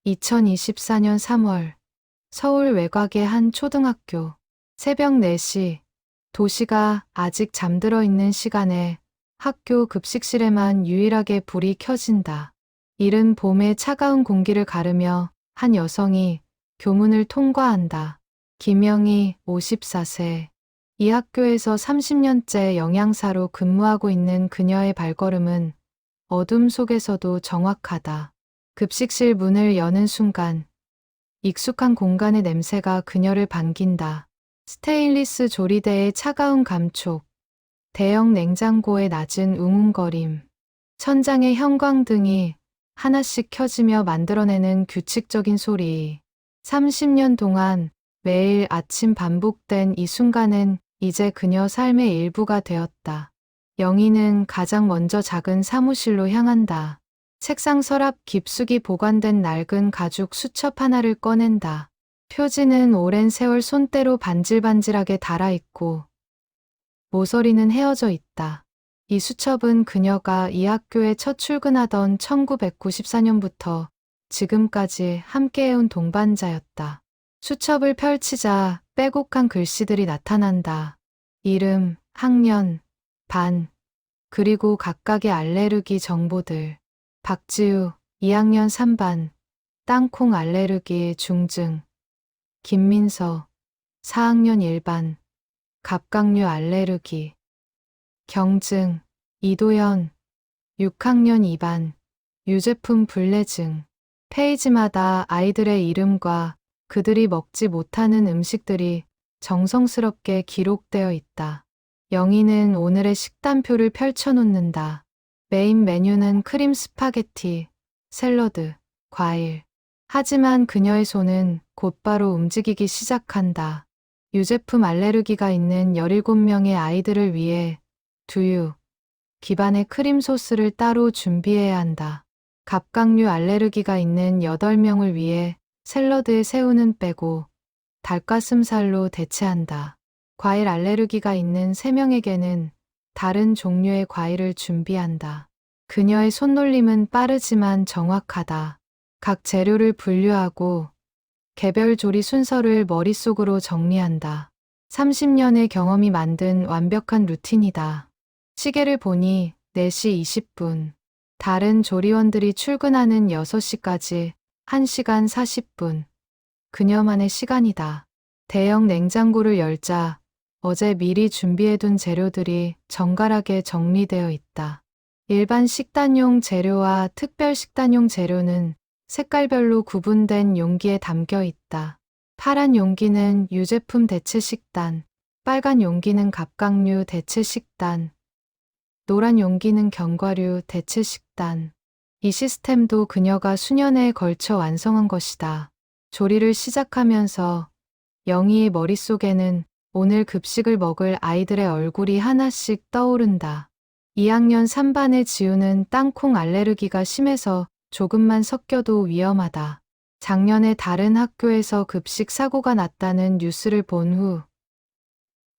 2024년 3월 서울 외곽의 한 초등학교. 새벽 4시, 도시가 아직 잠들어 있는 시간에 학교 급식실에만 유일하게 불이 켜진다. 이른 봄의 차가운 공기를 가르며 한 여성이 교문을 통과한다. 김영희, 54세. 이 학교에서 30년째 영양사로 근무하고 있는 그녀의 발걸음은 어둠 속에서도 정확하다. 급식실 문을 여는 순간 익숙한 공간의 냄새가 그녀를 반긴다. 스테인리스 조리대의 차가운 감촉, 대형 냉장고의 낮은 웅웅거림, 천장의 형광등이 하나씩 켜지며 만들어내는 규칙적인 소리. 30년 동안 매일 아침 반복된 이 순간은 이제 그녀 삶의 일부가 되었다. 영희는 가장 먼저 작은 사무실로 향한다. 책상 서랍 깊숙이 보관된 낡은 가죽 수첩 하나를 꺼낸다. 표지는 오랜 세월 손때로 반질반질하게 달아있고 모서리는 헤어져 있다. 이 수첩은 그녀가 이 학교에 첫 출근하던 1994년부터 지금까지 함께해온 동반자였다. 수첩을 펼치자 빼곡한 글씨들이 나타난다. 이름, 학년, 반, 그리고 각각의 알레르기 정보들. 박지우, 2학년 3반, 땅콩 알레르기 중증. 김민서, 4학년 1반, 갑각류 알레르기. 경증, 이도현, 6학년 2반, 유제품 불내증. 페이지마다 아이들의 이름과 그들이 먹지 못하는 음식들이 정성스럽게 기록되어 있다. 영희는 오늘의 식단표를 펼쳐놓는다. 메인 메뉴는 크림 스파게티, 샐러드, 과일. 하지만 그녀의 손은 곧바로 움직이기 시작한다. 유제품 알레르기가 있는 17명의 아이들을 위해 두유, 기반의 크림 소스를 따로 준비해야 한다. 갑각류 알레르기가 있는 8명을 위해 샐러드에 새우는 빼고 닭가슴살로 대체한다. 과일 알레르기가 있는 3명에게는 다른 종류의 과일을 준비한다. 그녀의 손놀림은 빠르지만 정확하다. 각 재료를 분류하고 개별 조리 순서를 머릿속으로 정리한다. 30년의 경험이 만든 완벽한 루틴이다. 시계를 보니 4시 20분. 다른 조리원들이 출근하는 6시까지 1시간 40분. 그녀만의 시간이다. 대형 냉장고를 열자 어제 미리 준비해둔 재료들이 정갈하게 정리되어 있다. 일반 식단용 재료와 특별 식단용 재료는 색깔별로 구분된 용기에 담겨 있다. 파란 용기는 유제품 대체 식단, 빨간 용기는 갑각류 대체 식단, 노란 용기는 견과류 대체 식단. 이 시스템도 그녀가 수년에 걸쳐 완성한 것이다. 조리를 시작하면서 영희의 머릿속에는 오늘 급식을 먹을 아이들의 얼굴이 하나씩 떠오른다. 2학년 3반의 지우는 땅콩 알레르기가 심해서 조금만 섞여도 위험하다. 작년에 다른 학교에서 급식 사고가 났다는 뉴스를 본 후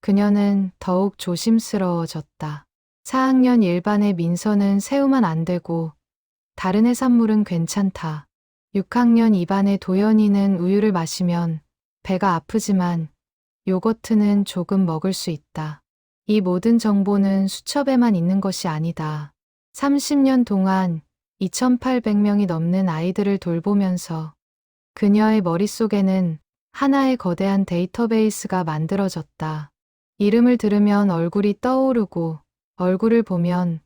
그녀는 더욱 조심스러워졌다. 4학년 1반의 민서는 새우만 안 되고 다른 해산물은 괜찮다. 6학년 2반의 도연이는 우유를 마시면 배가 아프지만 요거트는 조금 먹을 수 있다. 이 모든 정보는 수첩에만 있는 것이 아니다. 30년 동안 2,800명이 넘는 아이들을 돌보면서 그녀의 머릿속에는 하나의 거대한 데이터베이스가 만들어졌다. 이름을 들으면 얼굴이 떠오르고 얼굴을 보면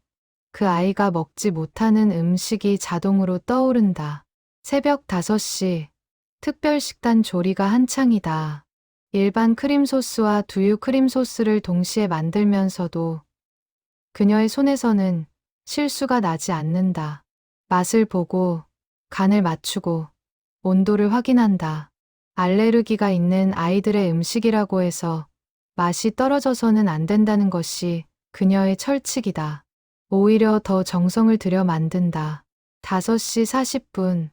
그 아이가 먹지 못하는 음식이 자동으로 떠오른다. 새벽 5시, 특별 식단 조리가 한창이다. 일반 크림 소스와 두유 크림 소스를 동시에 만들면서도 그녀의 손에서는 실수가 나지 않는다. 맛을 보고 간을 맞추고 온도를 확인한다. 알레르기가 있는 아이들의 음식이라고 해서 맛이 떨어져서는 안 된다는 것이 그녀의 철칙이다. 오히려 더 정성을 들여 만든다. 5시 40분,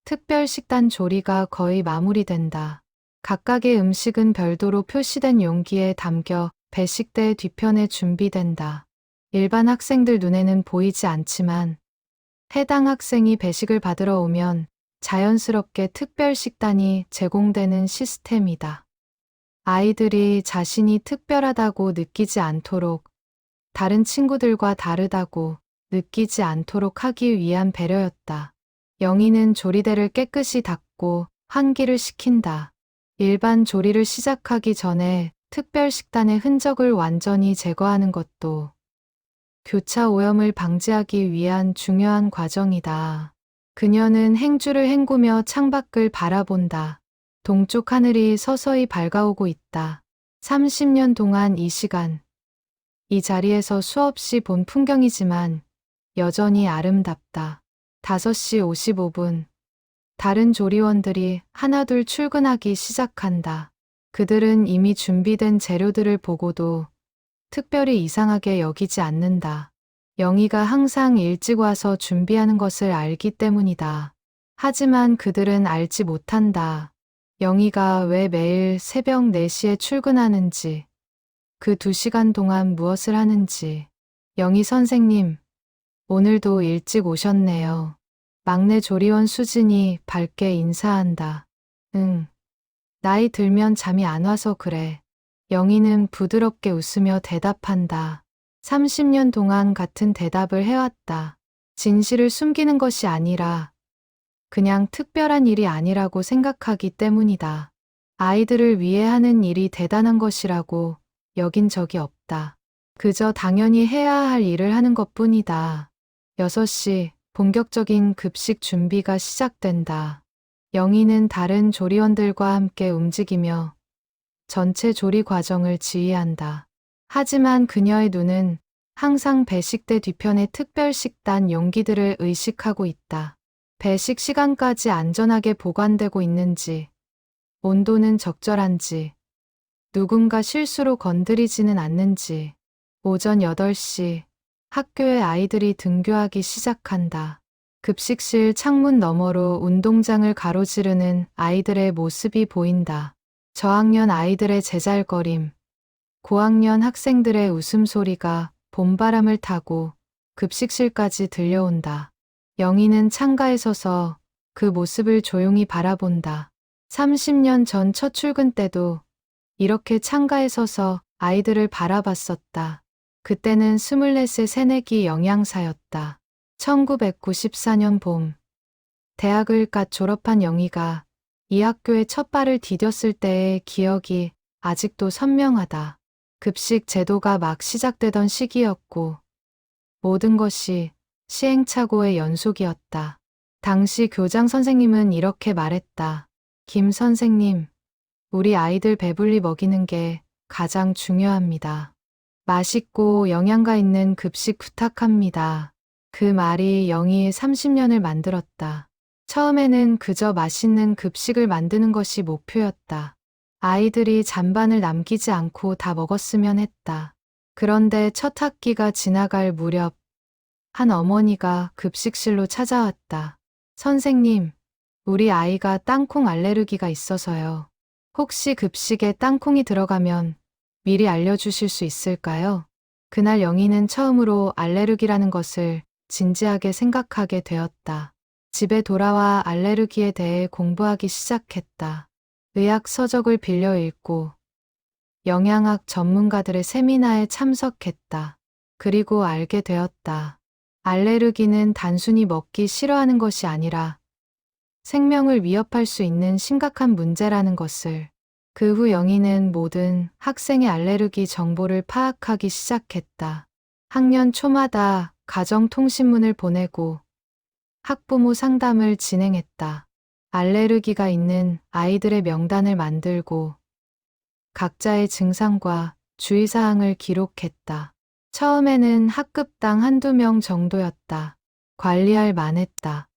특별 식단 조리가 거의 마무리된다. 각각의 음식은 별도로 표시된 용기에 담겨 배식대 뒤편에 준비된다. 일반 학생들 눈에는 보이지 않지만 해당 학생이 배식을 받으러 오면 자연스럽게 특별 식단이 제공되는 시스템이다. 아이들이 자신이 특별하다고 느끼지 않도록, 다른 친구들과 다르다고 느끼지 않도록 하기 위한 배려였다. 영희는 조리대를 깨끗이 닦고 환기를 시킨다. 일반 조리를 시작하기 전에 특별 식단의 흔적을 완전히 제거하는 것도 교차 오염을 방지하기 위한 중요한 과정이다. 그녀는 행주를 헹구며 창밖을 바라본다. 동쪽 하늘이 서서히 밝아오고 있다. 30년 동안 이 시간, 이 자리에서 수없이 본 풍경이지만 여전히 아름답다. 5시 55분. 다른 조리원들이 하나둘 출근하기 시작한다. 그들은 이미 준비된 재료들을 보고도 특별히 이상하게 여기지 않는다. 영희가 항상 일찍 와서 준비하는 것을 알기 때문이다. 하지만 그들은 알지 못한다. 영희가 왜 매일 새벽 4시에 출근하는지, 그 2시간 동안 무엇을 하는지. 영희 선생님, 오늘도 일찍 오셨네요. 막내 조리원 수진이 밝게 인사한다. 응. 나이 들면 잠이 안 와서 그래. 영희는 부드럽게 웃으며 대답한다. 30년 동안 같은 대답을 해왔다. 진실을 숨기는 것이 아니라 그냥 특별한 일이 아니라고 생각하기 때문이다. 아이들을 위해 하는 일이 대단한 것이라고 여긴 적이 없다. 그저 당연히 해야 할 일을 하는 것뿐이다. 6시 본격적인 급식 준비가 시작된다. 영희는 다른 조리원들과 함께 움직이며 전체 조리 과정을 지휘한다. 하지만 그녀의 눈은 항상 배식대 뒤편의 특별 식단 용기들을 의식하고 있다. 배식 시간까지 안전하게 보관되고 있는지, 온도는 적절한지, 누군가 실수로 건드리지는 않는지. 오전 8시, 학교에 아이들이 등교하기 시작한다. 급식실 창문 너머로 운동장을 가로지르는 아이들의 모습이 보인다. 저학년 아이들의 제잘거림, 고학년 학생들의 웃음소리가 봄바람을 타고 급식실까지 들려온다. 영희는 창가에 서서 그 모습을 조용히 바라본다. 30년 전 첫 출근 때도 이렇게 창가에 서서 아이들을 바라봤었다. 그때는 24세 새내기 영양사였다. 1994년 봄, 대학을 갓 졸업한 영희가 이 학교에 첫 발을 디뎠을 때의 기억이 아직도 선명하다. 급식 제도가 막 시작되던 시기였고 모든 것이 시행착오의 연속이었다. 당시 교장 선생님은 이렇게 말했다. 김 선생님, 우리 아이들 배불리 먹이는 게 가장 중요합니다. 맛있고 영양가 있는 급식 부탁합니다. 그 말이 영희의 30년을 만들었다. 처음에는 그저 맛있는 급식을 만드는 것이 목표였다. 아이들이 잔반을 남기지 않고 다 먹었으면 했다. 그런데 첫 학기가 지나갈 무렵 한 어머니가 급식실로 찾아왔다. 선생님, 우리 아이가 땅콩 알레르기가 있어서요. 혹시 급식에 땅콩이 들어가면 미리 알려주실 수 있을까요? 그날 영희는 처음으로 알레르기라는 것을 진지하게 생각하게 되었다. 집에 돌아와 알레르기에 대해 공부하기 시작했다. 의학 서적을 빌려 읽고 영양학 전문가들의 세미나에 참석했다. 그리고 알게 되었다. 알레르기는 단순히 먹기 싫어하는 것이 아니라 생명을 위협할 수 있는 심각한 문제라는 것을. 그 후 영희는 모든 학생의 알레르기 정보를 파악하기 시작했다. 학년 초마다 가정통신문을 보내고 학부모 상담을 진행했다. 알레르기가 있는 아이들의 명단을 만들고 각자의 증상과 주의사항을 기록했다. 처음에는 학급당 1~2명 정도였다. 관리할 만했다.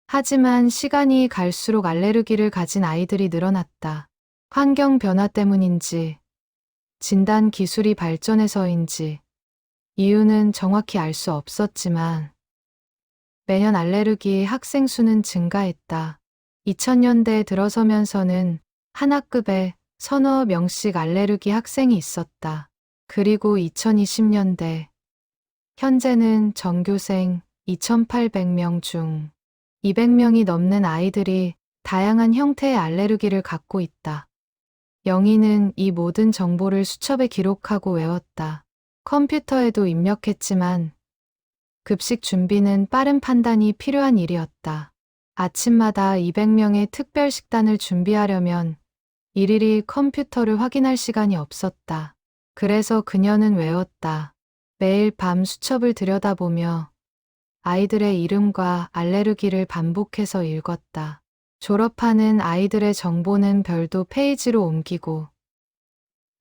하지만 시간이 갈수록 알레르기를 가진 아이들이 늘어났다. 환경 변화 때문인지, 진단 기술이 발전해서인지, 이유는 정확히 알 수 없었지만, 매년 알레르기 학생 수는 증가했다. 2000년대에 들어서면서는 한 학급에 서너 명씩 알레르기 학생이 있었다. 그리고 2020년대, 현재는 전교생 2800명 중 200명이 넘는 아이들이 다양한 형태의 알레르기를 갖고 있다. 영희는 이 모든 정보를 수첩에 기록하고 외웠다. 컴퓨터에도 입력했지만 급식 준비는 빠른 판단이 필요한 일이었다. 아침마다 200명의 특별 식단을 준비하려면 일일이 컴퓨터를 확인할 시간이 없었다. 그래서 그녀는 외웠다. 매일 밤 수첩을 들여다보며 아이들의 이름과 알레르기를 반복해서 읽었다. 졸업하는 아이들의 정보는 별도 페이지로 옮기고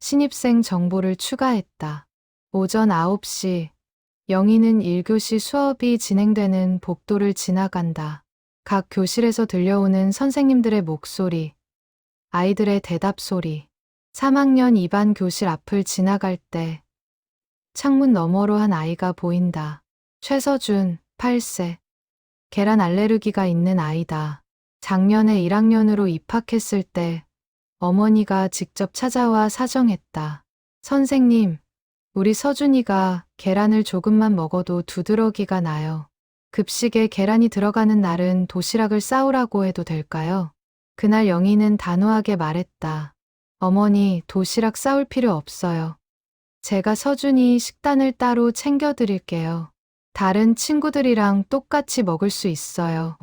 신입생 정보를 추가했다. 오전 9시 영희는 1교시 수업이 진행되는 복도를 지나간다. 각 교실에서 들려오는 선생님들의 목소리, 아이들의 대답 소리. 3학년 2반 교실 앞을 지나갈 때 창문 너머로 한 아이가 보인다. 최서준, 8세. 계란 알레르기가 있는 아이다. 작년에 1학년으로 입학했을 때 어머니가 직접 찾아와 사정했다. 선생님, 우리 서준이가 계란을 조금만 먹어도 두드러기가 나요. 급식에 계란이 들어가는 날은 도시락을 싸우라고 해도 될까요? 그날 영희는 단호하게 말했다. 어머니, 도시락 싸울 필요 없어요. 제가 서준이 식단을 따로 챙겨드릴게요. 다른 친구들이랑 똑같이 먹을 수 있어요.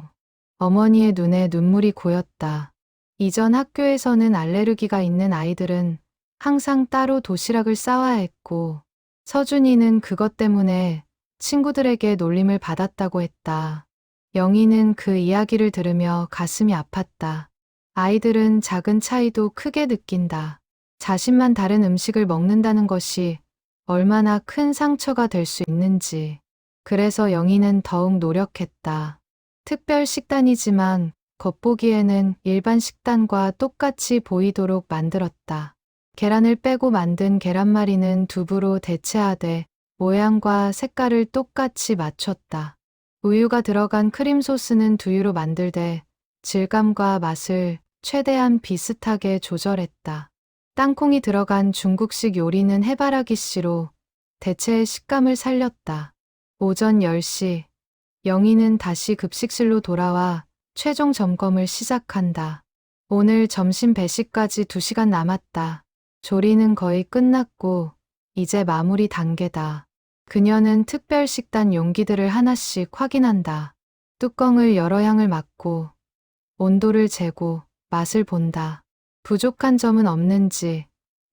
어머니의 눈에 눈물이 고였다. 이전 학교에서는 알레르기가 있는 아이들은 항상 따로 도시락을 싸와야 했고 서준이는 그것 때문에 친구들에게 놀림을 받았다고 했다. 영희는 그 이야기를 들으며 가슴이 아팠다. 아이들은 작은 차이도 크게 느낀다. 자신만 다른 음식을 먹는다는 것이 얼마나 큰 상처가 될 수 있는지. 그래서 영희는 더욱 노력했다. 특별 식단이지만 겉보기에는 일반 식단과 똑같이 보이도록 만들었다. 계란을 빼고 만든 계란말이는 두부로 대체하되 모양과 색깔을 똑같이 맞췄다. 우유가 들어간 크림 소스는 두유로 만들되 질감과 맛을 최대한 비슷하게 조절했다. 땅콩이 들어간 중국식 요리는 해바라기 씨로 대체의 식감을 살렸다. 오전 10시, 영희는 다시 급식실로 돌아와 최종 점검을 시작한다. 오늘 점심 배식까지 2시간 남았다. 조리는 거의 끝났고 이제 마무리 단계다. 그녀는 특별 식단 용기들을 하나씩 확인한다. 뚜껑을 열어 향을 맡고 온도를 재고 맛을 본다. 부족한 점은 없는지,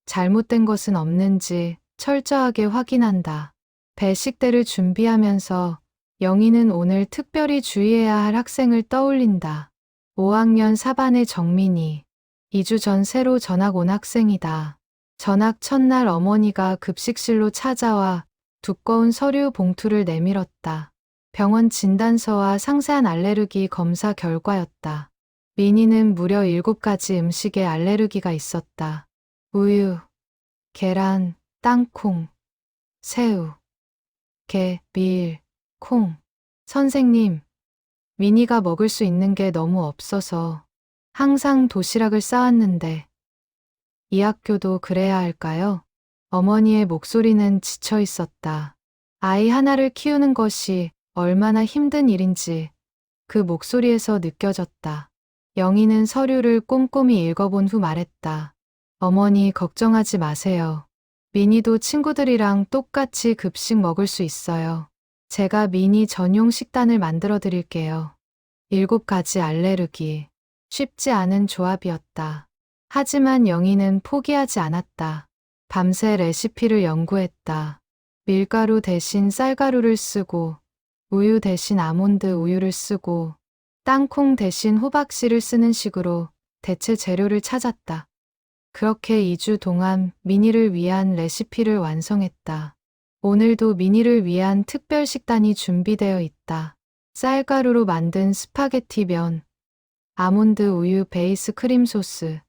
잘못된 것은 없는지 철저하게 확인한다. 배식대를 준비하면서 영희는 오늘 특별히 주의해야 할 학생을 떠올린다. 5학년 4반의 정민이. 2주 전 새로 전학 온 학생이다. 전학 첫날 어머니가 급식실로 찾아와 두꺼운 서류 봉투를 내밀었다. 병원 진단서와 상세한 알레르기 검사 결과였다. 민희는 무려 7가지 음식에 알레르기가 있었다. 우유, 계란, 땅콩, 새우, 게, 밀, 콩. 선생님, 민희가 먹을 수 있는 게 너무 없어서 항상 도시락을 싸왔는데 이 학교도 그래야 할까요? 어머니의 목소리는 지쳐 있었다. 아이 하나를 키우는 것이 얼마나 힘든 일인지 그 목소리에서 느껴졌다. 영희는 서류를 꼼꼼히 읽어본 후 말했다. 어머니 걱정하지 마세요. 민희도 친구들이랑 똑같이 급식 먹을 수 있어요. 제가 민희 전용 식단을 만들어 드릴게요. 7가지 알레르기. 쉽지 않은 조합이었다. 하지만 영희는 포기하지 않았다. 밤새 레시피를 연구했다. 밀가루 대신 쌀가루를 쓰고 우유 대신 아몬드 우유를 쓰고 땅콩 대신 호박씨를 쓰는 식으로 대체 재료를 찾았다. 그렇게 2주 동안 민희를 위한 레시피를 완성했다. 오늘도 민희를 위한 특별 식단이 준비되어 있다. 쌀가루로 만든 스파게티 면, 아몬드 우유 베이스 크림 소스,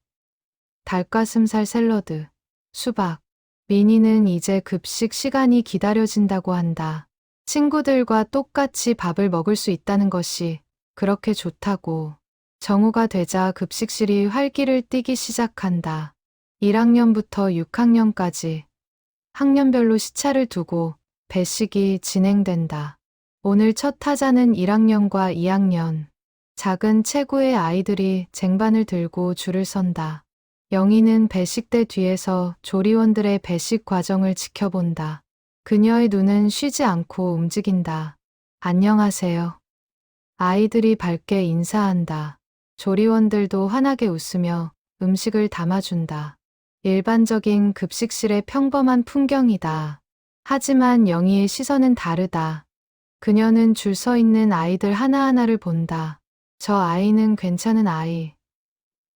닭가슴살 샐러드, 수박. 민희는 이제 급식 시간이 기다려진다고 한다. 친구들과 똑같이 밥을 먹을 수 있다는 것이 그렇게 좋다고. 정오가 되자 급식실이 활기를 띠기 시작한다. 1학년부터 6학년까지 학년별로 시차를 두고 배식이 진행된다. 오늘 첫 타자는 1학년과 2학년. 작은 체구의 아이들이 쟁반을 들고 줄을 선다. 영희는 배식대 뒤에서 조리원들의 배식 과정을 지켜본다. 그녀의 눈은 쉬지 않고 움직인다. 안녕하세요. 아이들이 밝게 인사한다. 조리원들도 환하게 웃으며 음식을 담아준다. 일반적인 급식실의 평범한 풍경이다. 하지만 영희의 시선은 다르다. 그녀는 줄 서 있는 아이들 하나하나를 본다. 저 아이는 괜찮은 아이.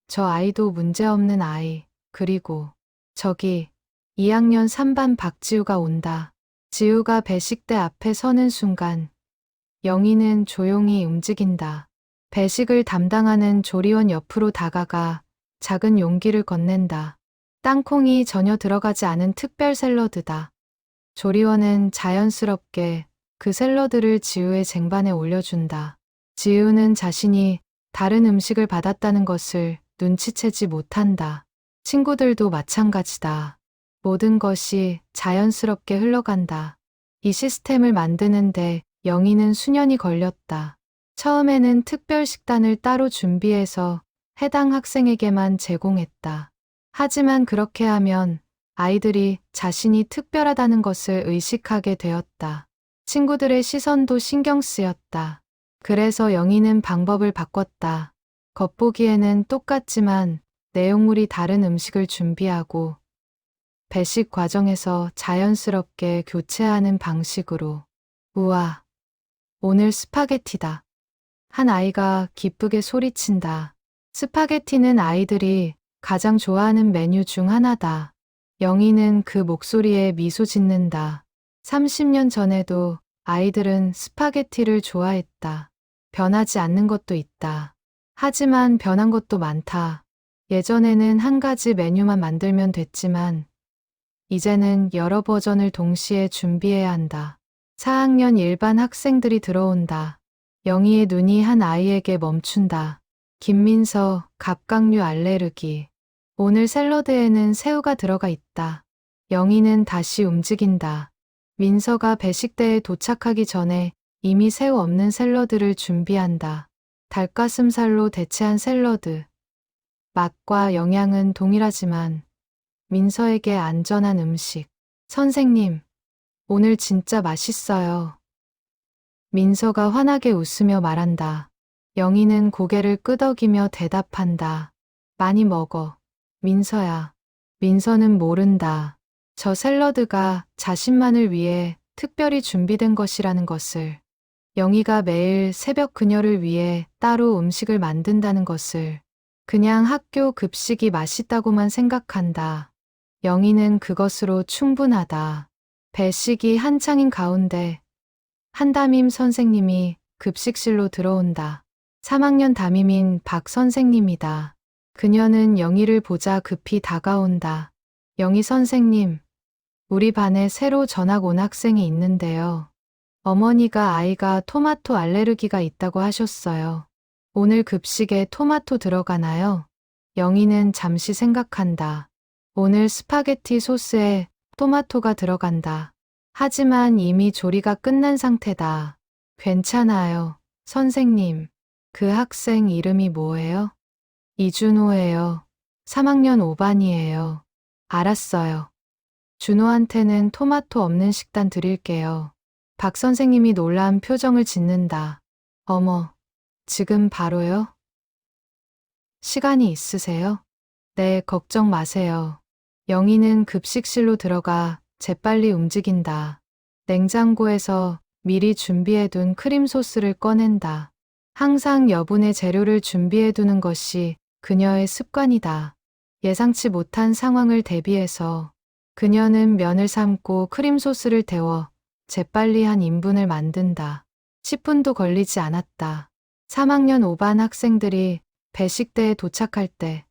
저 아이도 문제없는 아이. 그리고 저기 2학년 3반 박지우가 온다. 지우가 배식대 앞에 서는 순간 영희는 조용히 움직인다. 배식을 담당하는 조리원 옆으로 다가가 작은 용기를 건넨다. 땅콩이 전혀 들어가지 않은 특별 샐러드다. 조리원은 자연스럽게 그 샐러드를 지우의 쟁반에 올려준다. 지우는 자신이 다른 음식을 받았다는 것을 눈치채지 못한다. 친구들도 마찬가지다. 모든 것이 자연스럽게 흘러간다. 이 시스템을 만드는데 영희는 수년이 걸렸다. 처음에는 특별 식단을 따로 준비해서 해당 학생에게만 제공했다. 하지만 그렇게 하면 아이들이 자신이 특별하다는 것을 의식하게 되었다. 친구들의 시선도 신경 쓰였다. 그래서 영희는 방법을 바꿨다. 겉보기에는 똑같지만 내용물이 다른 음식을 준비하고 배식 과정에서 자연스럽게 교체하는 방식으로. 우와, 오늘 스파게티다. 한 아이가 기쁘게 소리친다. 스파게티는 아이들이 가장 좋아하는 메뉴 중 하나다. 영희는 그 목소리에 미소 짓는다. 30년 전에도 아이들은 스파게티를 좋아했다. 변하지 않는 것도 있다. 하지만 변한 것도 많다. 예전에는 한 가지 메뉴만 만들면 됐지만 이제는 여러 버전을 동시에 준비해야 한다. 4학년 일반 학생들이 들어온다. 영희의 눈이 한 아이에게 멈춘다. 김민서, 갑각류 알레르기. 오늘 샐러드에는 새우가 들어가 있다. 영희는 다시 움직인다. 민서가 배식대에 도착하기 전에 이미 새우 없는 샐러드를 준비한다. 닭가슴살로 대체한 샐러드. 맛과 영양은 동일하지만 민서에게 안전한 음식. 선생님, 오늘 진짜 맛있어요. 민서가 환하게 웃으며 말한다. 영희는 고개를 끄덕이며 대답한다. 많이 먹어. 민서야. 민서는 모른다. 저 샐러드가 자신만을 위해 특별히 준비된 것이라는 것을. 영희가 매일 새벽 그녀를 위해 따로 음식을 만든다는 것을. 그냥 학교 급식이 맛있다고만 생각한다. 영희는 그것으로 충분하다. 배식이 한창인 가운데 한 담임 선생님이 급식실로 들어온다. 3학년 담임인 박 선생님이다. 그녀는 영희를 보자 급히 다가온다. 영희 선생님, 우리 반에 새로 전학 온 학생이 있는데요. 어머니가 아이가 토마토 알레르기가 있다고 하셨어요. 오늘 급식에 토마토 들어가나요? 영희는 잠시 생각한다. 오늘 스파게티 소스에 토마토가 들어간다. 하지만 이미 조리가 끝난 상태다. 괜찮아요. 선생님, 그 학생 이름이 뭐예요? 이준호예요. 3학년 5반이에요. 알았어요. 준호한테는 토마토 없는 식단 드릴게요. 박 선생님이 놀란 표정을 짓는다. 어머, 지금 바로요? 시간이 있으세요? 네, 걱정 마세요. 영희는 급식실로 들어가 재빨리 움직인다. 냉장고에서 미리 준비해둔 크림 소스를 꺼낸다. 항상 여분의 재료를 준비해두는 것이 그녀의 습관이다. 예상치 못한 상황을 대비해서 그녀는 면을 삶고 크림 소스를 데워 재빨리 한 인분을 만든다. 10분도 걸리지 않았다. 3학년 5반 학생들이 배식대에 도착할 때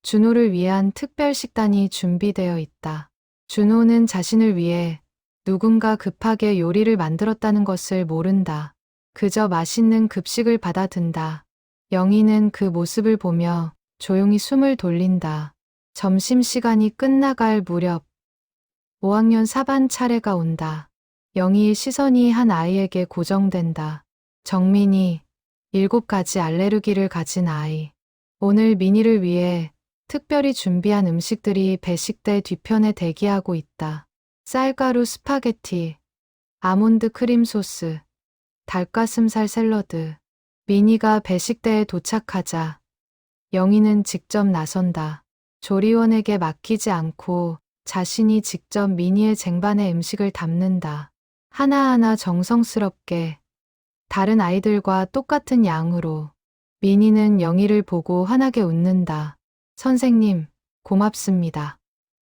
준호를 위한 특별 식단이 준비되어 있다. 준호는 자신을 위해 누군가 급하게 요리를 만들었다는 것을 모른다. 그저 맛있는 급식을 받아든다. 영희는 그 모습을 보며 조용히 숨을 돌린다. 점심시간이 끝나갈 무렵 5학년 4반 차례가 온다. 영희의 시선이 한 아이에게 고정된다. 정민이, 7가지 알레르기를 가진 아이. 오늘 미니를 위해 특별히 준비한 음식들이 배식대 뒤편에 대기하고 있다. 쌀가루 스파게티, 아몬드 크림 소스, 닭가슴살 샐러드. 미니가 배식대에 도착하자 영희는 직접 나선다. 조리원에게 맡기지 않고 자신이 직접 미니의 쟁반에 음식을 담는다. 하나하나 정성스럽게 다른 아이들과 똑같은 양으로. 미니는 영희를 보고 환하게 웃는다. 선생님, 고맙습니다.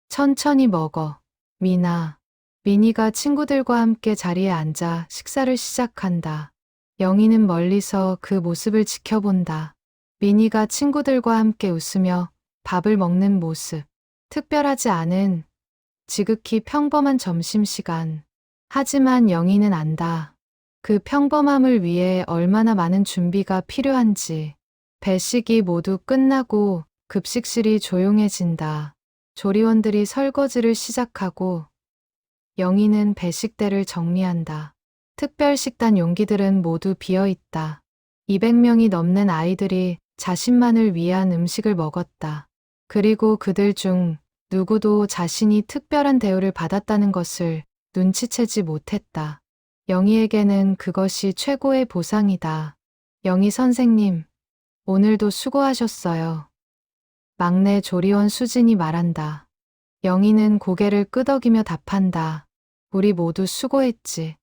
천천히 먹어. 미나. 미니가 친구들과 함께 자리에 앉아 식사를 시작한다. 영희는 멀리서 그 모습을 지켜본다. 미니가 친구들과 함께 웃으며 밥을 먹는 모습. 특별하지 않은 지극히 평범한 점심시간. 하지만 영희는 안다. 그 평범함을 위해 얼마나 많은 준비가 필요한지. 배식이 모두 끝나고 급식실이 조용해진다. 조리원들이 설거지를 시작하고 영희는 배식대를 정리한다. 특별식단 용기들은 모두 비어있다. 200명이 넘는 아이들이 자신만을 위한 음식을 먹었다. 그리고 그들 중 누구도 자신이 특별한 대우를 받았다는 것을 눈치채지 못했다. 영희에게는 그것이 최고의 보상이다. 영희 선생님, 오늘도 수고하셨어요. 막내 조리원 수진이 말한다. 영희는 고개를 끄덕이며 답한다. 우리 모두 수고했지.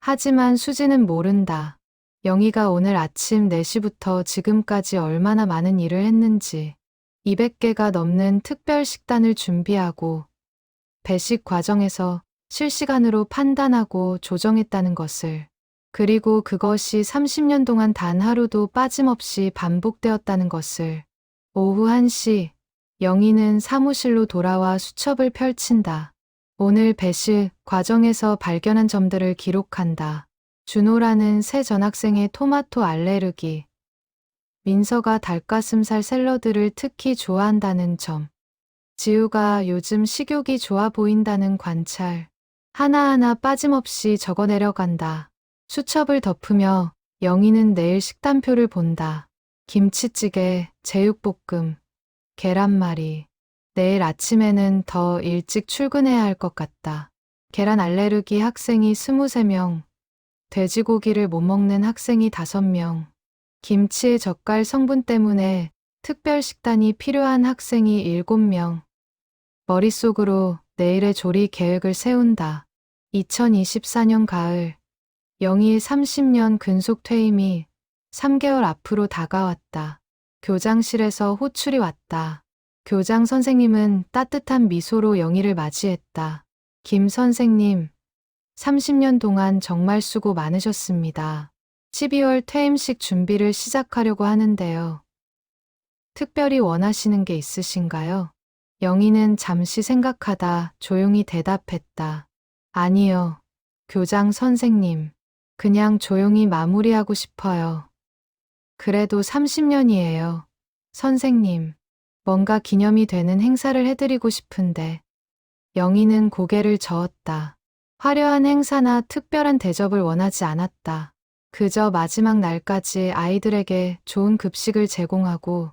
하지만 수진은 모른다. 영희가 오늘 아침 4시부터 지금까지 얼마나 많은 일을 했는지. 200개가 넘는 특별 식단을 준비하고 배식 과정에서 실시간으로 판단하고 조정했다는 것을. 그리고 그것이 30년 동안 단 하루도 빠짐없이 반복되었다는 것을. 오후 1시, 영희는 사무실로 돌아와 수첩을 펼친다. 오늘 배식 과정에서 발견한 점들을 기록한다. 준호라는 새 전학생의 토마토 알레르기. 민서가 닭가슴살 샐러드를 특히 좋아한다는 점. 지우가 요즘 식욕이 좋아 보인다는 관찰. 하나하나 빠짐없이 적어 내려간다. 수첩을 덮으며 영희는 내일 식단표를 본다. 김치찌개, 제육볶음, 계란말이. 내일 아침에는 더 일찍 출근해야 할 것 같다. 계란 알레르기 학생이 23명, 돼지고기를 못 먹는 학생이 5명, 김치의 젓갈 성분 때문에 특별 식단이 필요한 학생이 7명. 머릿속으로 내일의 조리 계획을 세운다. 2024년 가을, 영희의 30년 근속 퇴임이 3개월 앞으로 다가왔다. 교장실에서 호출이 왔다. 교장 선생님은 따뜻한 미소로 영희를 맞이했다. 김 선생님, 30년 동안 정말 수고 많으셨습니다. 12월 퇴임식 준비를 시작하려고 하는데요. 특별히 원하시는 게 있으신가요? 영희는 잠시 생각하다 조용히 대답했다. 아니요, 교장 선생님. 그냥 조용히 마무리하고 싶어요. 그래도 30년이에요. 선생님, 뭔가 기념이 되는 행사를 해드리고 싶은데. 영희는 고개를 저었다. 화려한 행사나 특별한 대접을 원하지 않았다. 그저 마지막 날까지 아이들에게 좋은 급식을 제공하고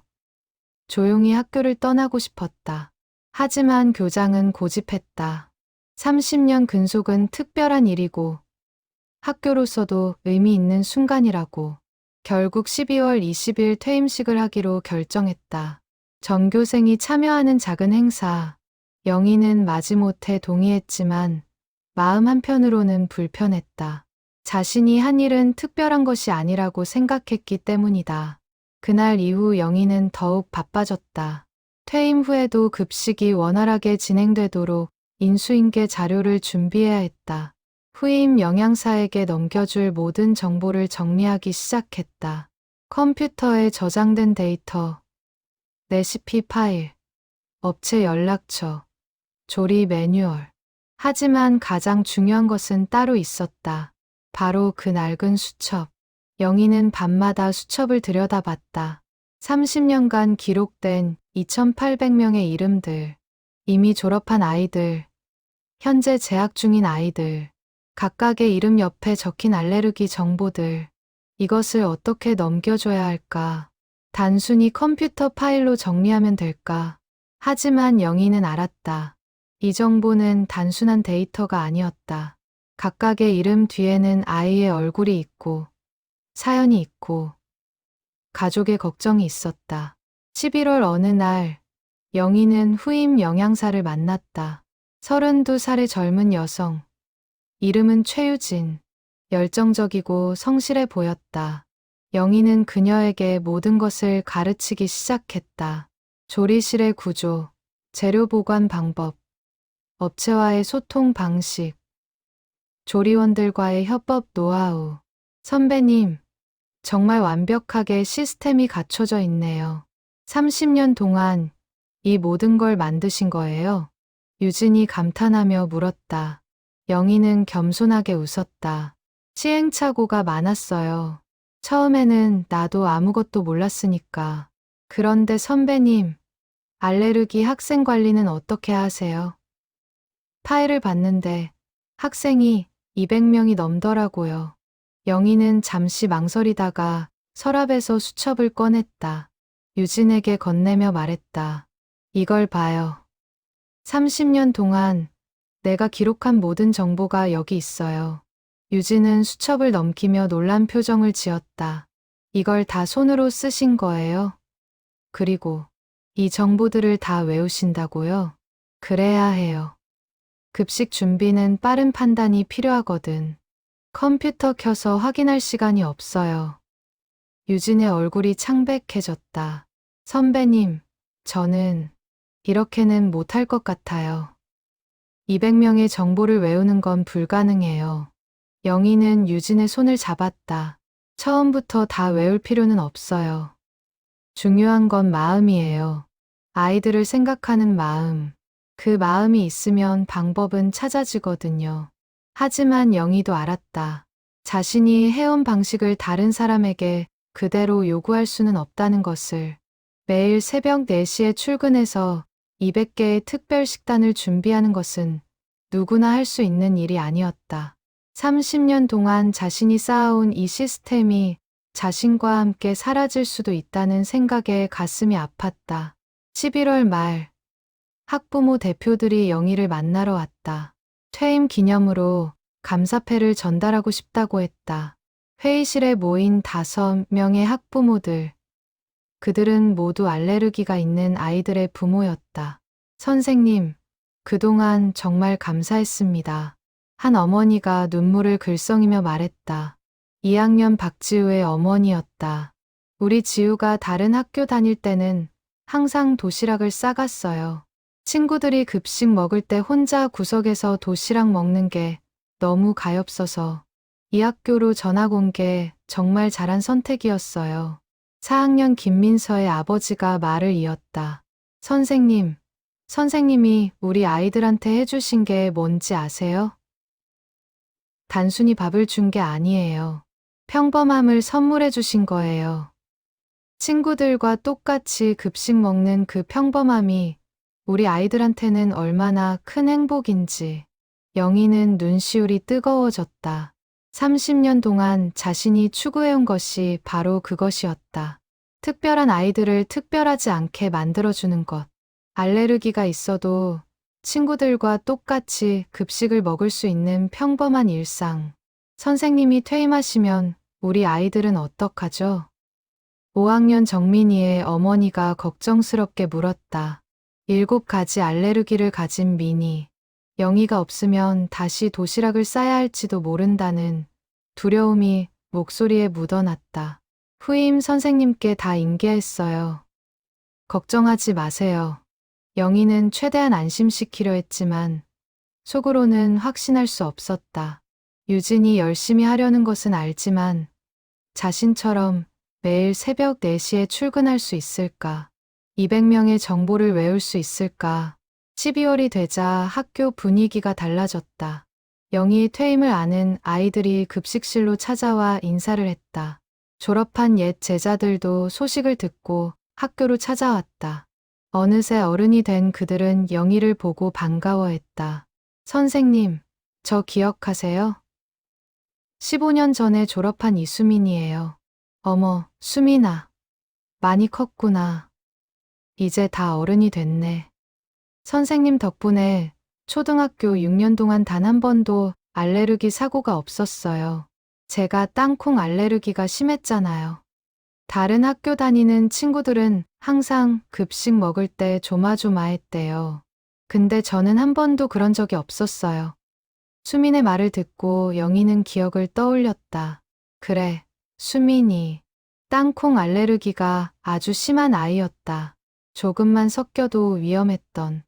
조용히 학교를 떠나고 싶었다. 하지만 교장은 고집했다. 30년 근속은 특별한 일이고 학교로서도 의미 있는 순간이라고. 결국 12월 20일 퇴임식을 하기로 결정했다. 전교생이 참여하는 작은 행사. 영희는 마지못해 동의했지만 마음 한편으로는 불편했다. 자신이 한 일은 특별한 것이 아니라고 생각했기 때문이다. 그날 이후 영희는 더욱 바빠졌다. 퇴임 후에도 급식이 원활하게 진행되도록 인수인계 자료를 준비해야 했다. 후임 영양사에게 넘겨줄 모든 정보를 정리하기 시작했다. 컴퓨터에 저장된 데이터, 레시피 파일, 업체 연락처, 조리 매뉴얼. 하지만 가장 중요한 것은 따로 있었다. 바로 그 낡은 수첩. 영희는 밤마다 수첩을 들여다봤다. 30년간 기록된 2,800명의 이름들, 이미 졸업한 아이들, 현재 재학 중인 아이들, 각각의 이름 옆에 적힌 알레르기 정보들. 이것을 어떻게 넘겨줘야 할까? 단순히 컴퓨터 파일로 정리하면 될까? 하지만 영희는 알았다. 이 정보는 단순한 데이터가 아니었다. 각각의 이름 뒤에는 아이의 얼굴이 있고, 사연이 있고, 가족의 걱정이 있었다. 11월 어느 날, 영희는 후임 영양사를 만났다. 32살의 젊은 여성. 이름은 최유진. 열정적이고 성실해 보였다. 영희는 그녀에게 모든 것을 가르치기 시작했다. 조리실의 구조, 재료 보관 방법, 업체와의 소통 방식, 조리원들과의 협업 노하우. 선배님, 정말 완벽하게 시스템이 갖춰져 있네요. 30년 동안 이 모든 걸 만드신 거예요? 유진이 감탄하며 물었다. 영희는 겸손하게 웃었다. 시행착오가 많았어요. 처음에는 나도 아무것도 몰랐으니까. 그런데 선배님, 알레르기 학생 관리는 어떻게 하세요? 파일을 봤는데 학생이 200명이 넘더라고요. 영희는 잠시 망설이다가 서랍에서 수첩을 꺼냈다. 유진에게 건네며 말했다. 이걸 봐요. 30년 동안 내가 기록한 모든 정보가 여기 있어요. 유진은 수첩을 넘기며 놀란 표정을 지었다. 이걸 다 손으로 쓰신 거예요? 그리고 이 정보들을 다 외우신다고요? 그래야 해요. 급식 준비는 빠른 판단이 필요하거든. 컴퓨터 켜서 확인할 시간이 없어요. 유진의 얼굴이 창백해졌다. 선배님, 저는 이렇게는 못할 것 같아요. 200명의 정보를 외우는 건 불가능해요. 영희는 유진의 손을 잡았다. 처음부터 다 외울 필요는 없어요. 중요한 건 마음이에요. 아이들을 생각하는 마음. 그 마음이 있으면 방법은 찾아지거든요. 하지만 영희도 알았다. 자신이 해온 방식을 다른 사람에게 그대로 요구할 수는 없다는 것을. 매일 새벽 4시에 출근해서 200개의 특별 식단을 준비하는 것은 누구나 할 수 있는 일이 아니었다. 30년 동안 자신이 쌓아온 이 시스템이 자신과 함께 사라질 수도 있다는 생각에 가슴이 아팠다. 11월 말, 학부모 대표들이 영희를 만나러 왔다. 퇴임 기념으로 감사패를 전달하고 싶다고 했다. 회의실에 모인 5명의 학부모들. 그들은 모두 알레르기가 있는 아이들의 부모였다. 선생님, 그동안 정말 감사했습니다. 한 어머니가 눈물을 글썽이며 말했다. 2학년 박지우의 어머니였다. 우리 지우가 다른 학교 다닐 때는 항상 도시락을 싸갔어요. 친구들이 급식 먹을 때 혼자 구석에서 도시락 먹는 게 너무 가엾어서 이 학교로 전학 온 게 정말 잘한 선택이었어요. 4학년 김민서의 아버지가 말을 이었다. 선생님, 선생님이 우리 아이들한테 해주신 게 뭔지 아세요? 단순히 밥을 준 게 아니에요. 평범함을 선물해 주신 거예요. 친구들과 똑같이 급식 먹는 그 평범함이 우리 아이들한테는 얼마나 큰 행복인지. 영희는 눈시울이 뜨거워졌다. 30년 동안 자신이 추구해온 것이 바로 그것이었다. 특별한 아이들을 특별하지 않게 만들어주는 것. 알레르기가 있어도 친구들과 똑같이 급식을 먹을 수 있는 평범한 일상. 선생님이 퇴임하시면 우리 아이들은 어떡하죠? 5학년 정민이의 어머니가 걱정스럽게 물었다. 7가지 알레르기를 가진 민이. 영희가 없으면 다시 도시락을 싸야 할지도 모른다는 두려움이 목소리에 묻어났다. 후임 선생님께 다 인계했어요. 걱정하지 마세요. 영희는 최대한 안심시키려 했지만 속으로는 확신할 수 없었다. 유진이 열심히 하려는 것은 알지만 자신처럼 매일 새벽 4시에 출근할 수 있을까? 200명의 정보를 외울 수 있을까? 12월이 되자 학교 분위기가 달라졌다. 영희의 퇴임을 아는 아이들이 급식실로 찾아와 인사를 했다. 졸업한 옛 제자들도 소식을 듣고 학교로 찾아왔다. 어느새 어른이 된 그들은 영희를 보고 반가워했다. 선생님, 저 기억하세요? 15년 전에 졸업한 이수민이에요. 어머, 수민아. 많이 컸구나. 이제 다 어른이 됐네. 선생님 덕분에 초등학교 6년 동안 단 한 번도 알레르기 사고가 없었어요. 제가 땅콩 알레르기가 심했잖아요. 다른 학교 다니는 친구들은 항상 급식 먹을 때 조마조마했대요. 근데 저는 한 번도 그런 적이 없었어요. 수민의 말을 듣고 영희는 기억을 떠올렸다. 그래, 수민이. 땅콩 알레르기가 아주 심한 아이였다. 조금만 섞여도 위험했던.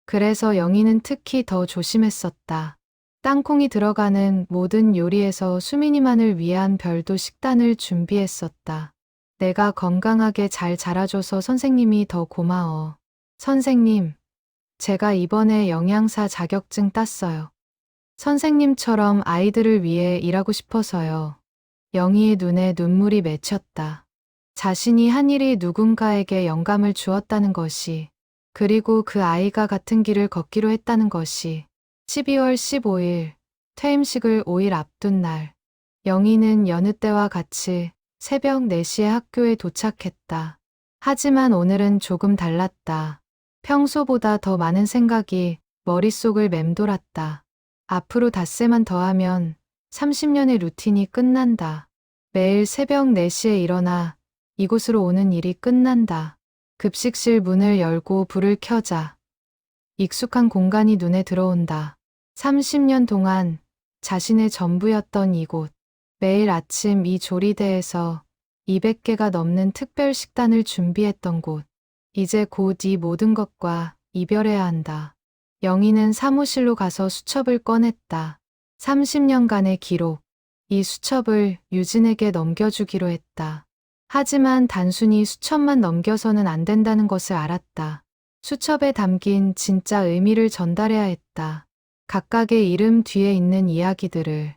그래서 영희는 특히 더 조심했었다. 땅콩이 들어가는 모든 요리에서 수민이만을 위한 별도 식단을 준비했었다. 내가 건강하게 잘 자라줘서 선생님이 더 고마워. 선생님, 제가 이번에 영양사 자격증 땄어요. 선생님처럼 아이들을 위해 일하고 싶어서요. 영희의 눈에 눈물이 맺혔다. 자신이 한 일이 누군가에게 영감을 주었다는 것이, 그리고 그 아이가 같은 길을 걷기로 했다는 것이. 12월 15일, 퇴임식을 5일 앞둔 날, 영희는 여느 때와 같이 새벽 4시에 학교에 도착했다. 하지만 오늘은 조금 달랐다. 평소보다 더 많은 생각이 머릿속을 맴돌았다. 앞으로 닷새만 더하면 30년의 루틴이 끝난다. 매일 새벽 4시에 일어나 이곳으로 오는 일이 끝난다. 급식실 문을 열고 불을 켜자. 익숙한 공간이 눈에 들어온다. 30년 동안 자신의 전부였던 이곳. 매일 아침 이 조리대에서 200개가 넘는 특별 식단을 준비했던 곳. 이제 곧 이 모든 것과 이별해야 한다. 영희는 사무실로 가서 수첩을 꺼냈다. 30년간의 기록. 이 수첩을 유진에게 넘겨주기로 했다. 하지만 단순히 수첩만 넘겨서는 안 된다는 것을 알았다. 수첩에 담긴 진짜 의미를 전달해야 했다. 각각의 이름 뒤에 있는 이야기들을.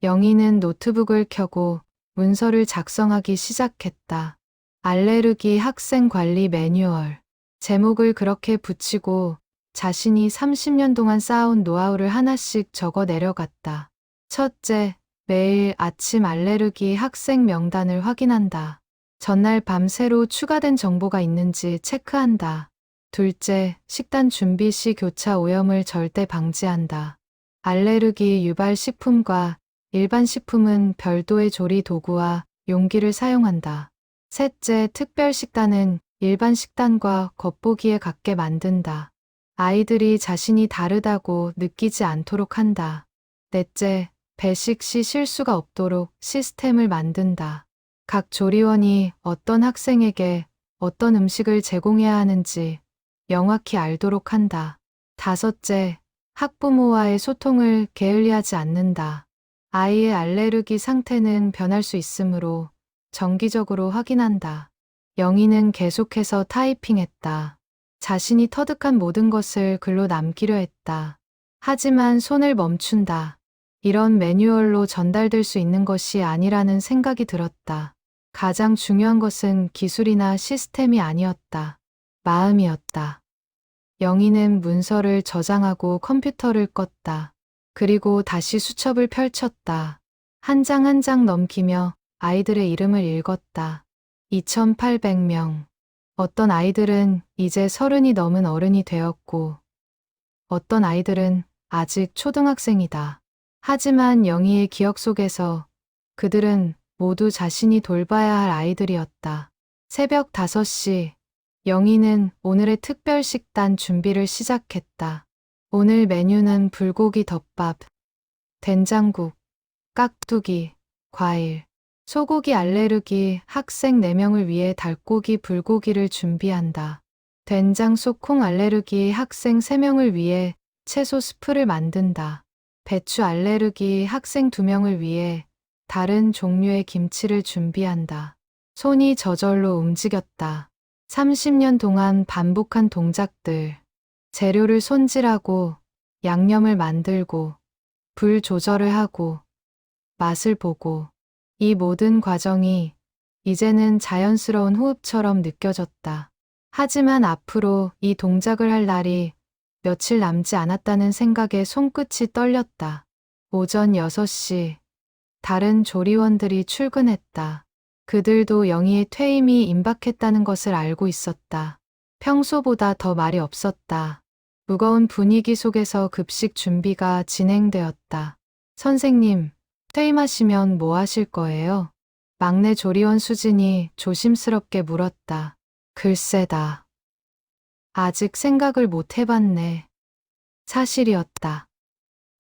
영희는 노트북을 켜고 문서를 작성하기 시작했다. 알레르기 학생 관리 매뉴얼. 제목을 그렇게 붙이고 자신이 30년 동안 쌓아온 노하우를 하나씩 적어 내려갔다. 첫째, 매일 아침 알레르기 학생 명단을 확인한다. 전날 밤 새로 추가된 정보가 있는지 체크한다. 둘째, 식단 준비 시 교차 오염을 절대 방지한다. 알레르기 유발 식품과 일반 식품은 별도의 조리 도구와 용기를 사용한다. 셋째, 특별 식단은 일반 식단과 겉보기에 같게 만든다. 아이들이 자신이 다르다고 느끼지 않도록 한다. 넷째, 배식 시 실수가 없도록 시스템을 만든다. 각 조리원이 어떤 학생에게 어떤 음식을 제공해야 하는지 명확히 알도록 한다. 다섯째, 학부모와의 소통을 게을리하지 않는다. 아이의 알레르기 상태는 변할 수 있으므로 정기적으로 확인한다. 영희는 계속해서 타이핑했다. 자신이 터득한 모든 것을 글로 남기려 했다. 하지만 손을 멈춘다. 이런 매뉴얼로 전달될 수 있는 것이 아니라는 생각이 들었다. 가장 중요한 것은 기술이나 시스템이 아니었다. 마음이었다. 영희는 문서를 저장하고 컴퓨터를 껐다. 그리고 다시 수첩을 펼쳤다. 한 장 한 장 넘기며 아이들의 이름을 읽었다. 2,800명. 어떤 아이들은 이제 30이 넘은 어른이 되었고, 어떤 아이들은 아직 초등학생이다. 하지만 영희의 기억 속에서 그들은 모두 자신이 돌봐야 할 아이들이었다. 새벽 5시, 영희는 오늘의 특별 식단 준비를 시작했다. 오늘 메뉴는 불고기 덮밥, 된장국, 깍두기, 과일, 소고기 알레르기 학생 4명을 위해 닭고기 불고기를 준비한다. 된장 속 콩 알레르기 학생 3명을 위해 채소 스프를 만든다. 배추 알레르기 학생 2명을 위해 다른 종류의 김치를 준비한다. 손이 저절로 움직였다. 30년 동안 반복한 동작들. 재료를 손질하고 양념을 만들고 불 조절을 하고 맛을 보고 이 모든 과정이 이제는 자연스러운 호흡처럼 느껴졌다. 하지만 앞으로 이 동작을 할 날이 며칠 남지 않았다는 생각에 손끝이 떨렸다. 오전 6시 다른 조리원들이 출근했다. 그들도 영희의 퇴임이 임박했다는 것을 알고 있었다. 평소보다 더 말이 없었다. 무거운 분위기 속에서 급식 준비가 진행되었다. 선생님, 퇴임하시면 뭐 하실 거예요? 막내 조리원 수진이 조심스럽게 물었다. 글쎄다. 아직 생각을 못 해봤네. 사실이었다.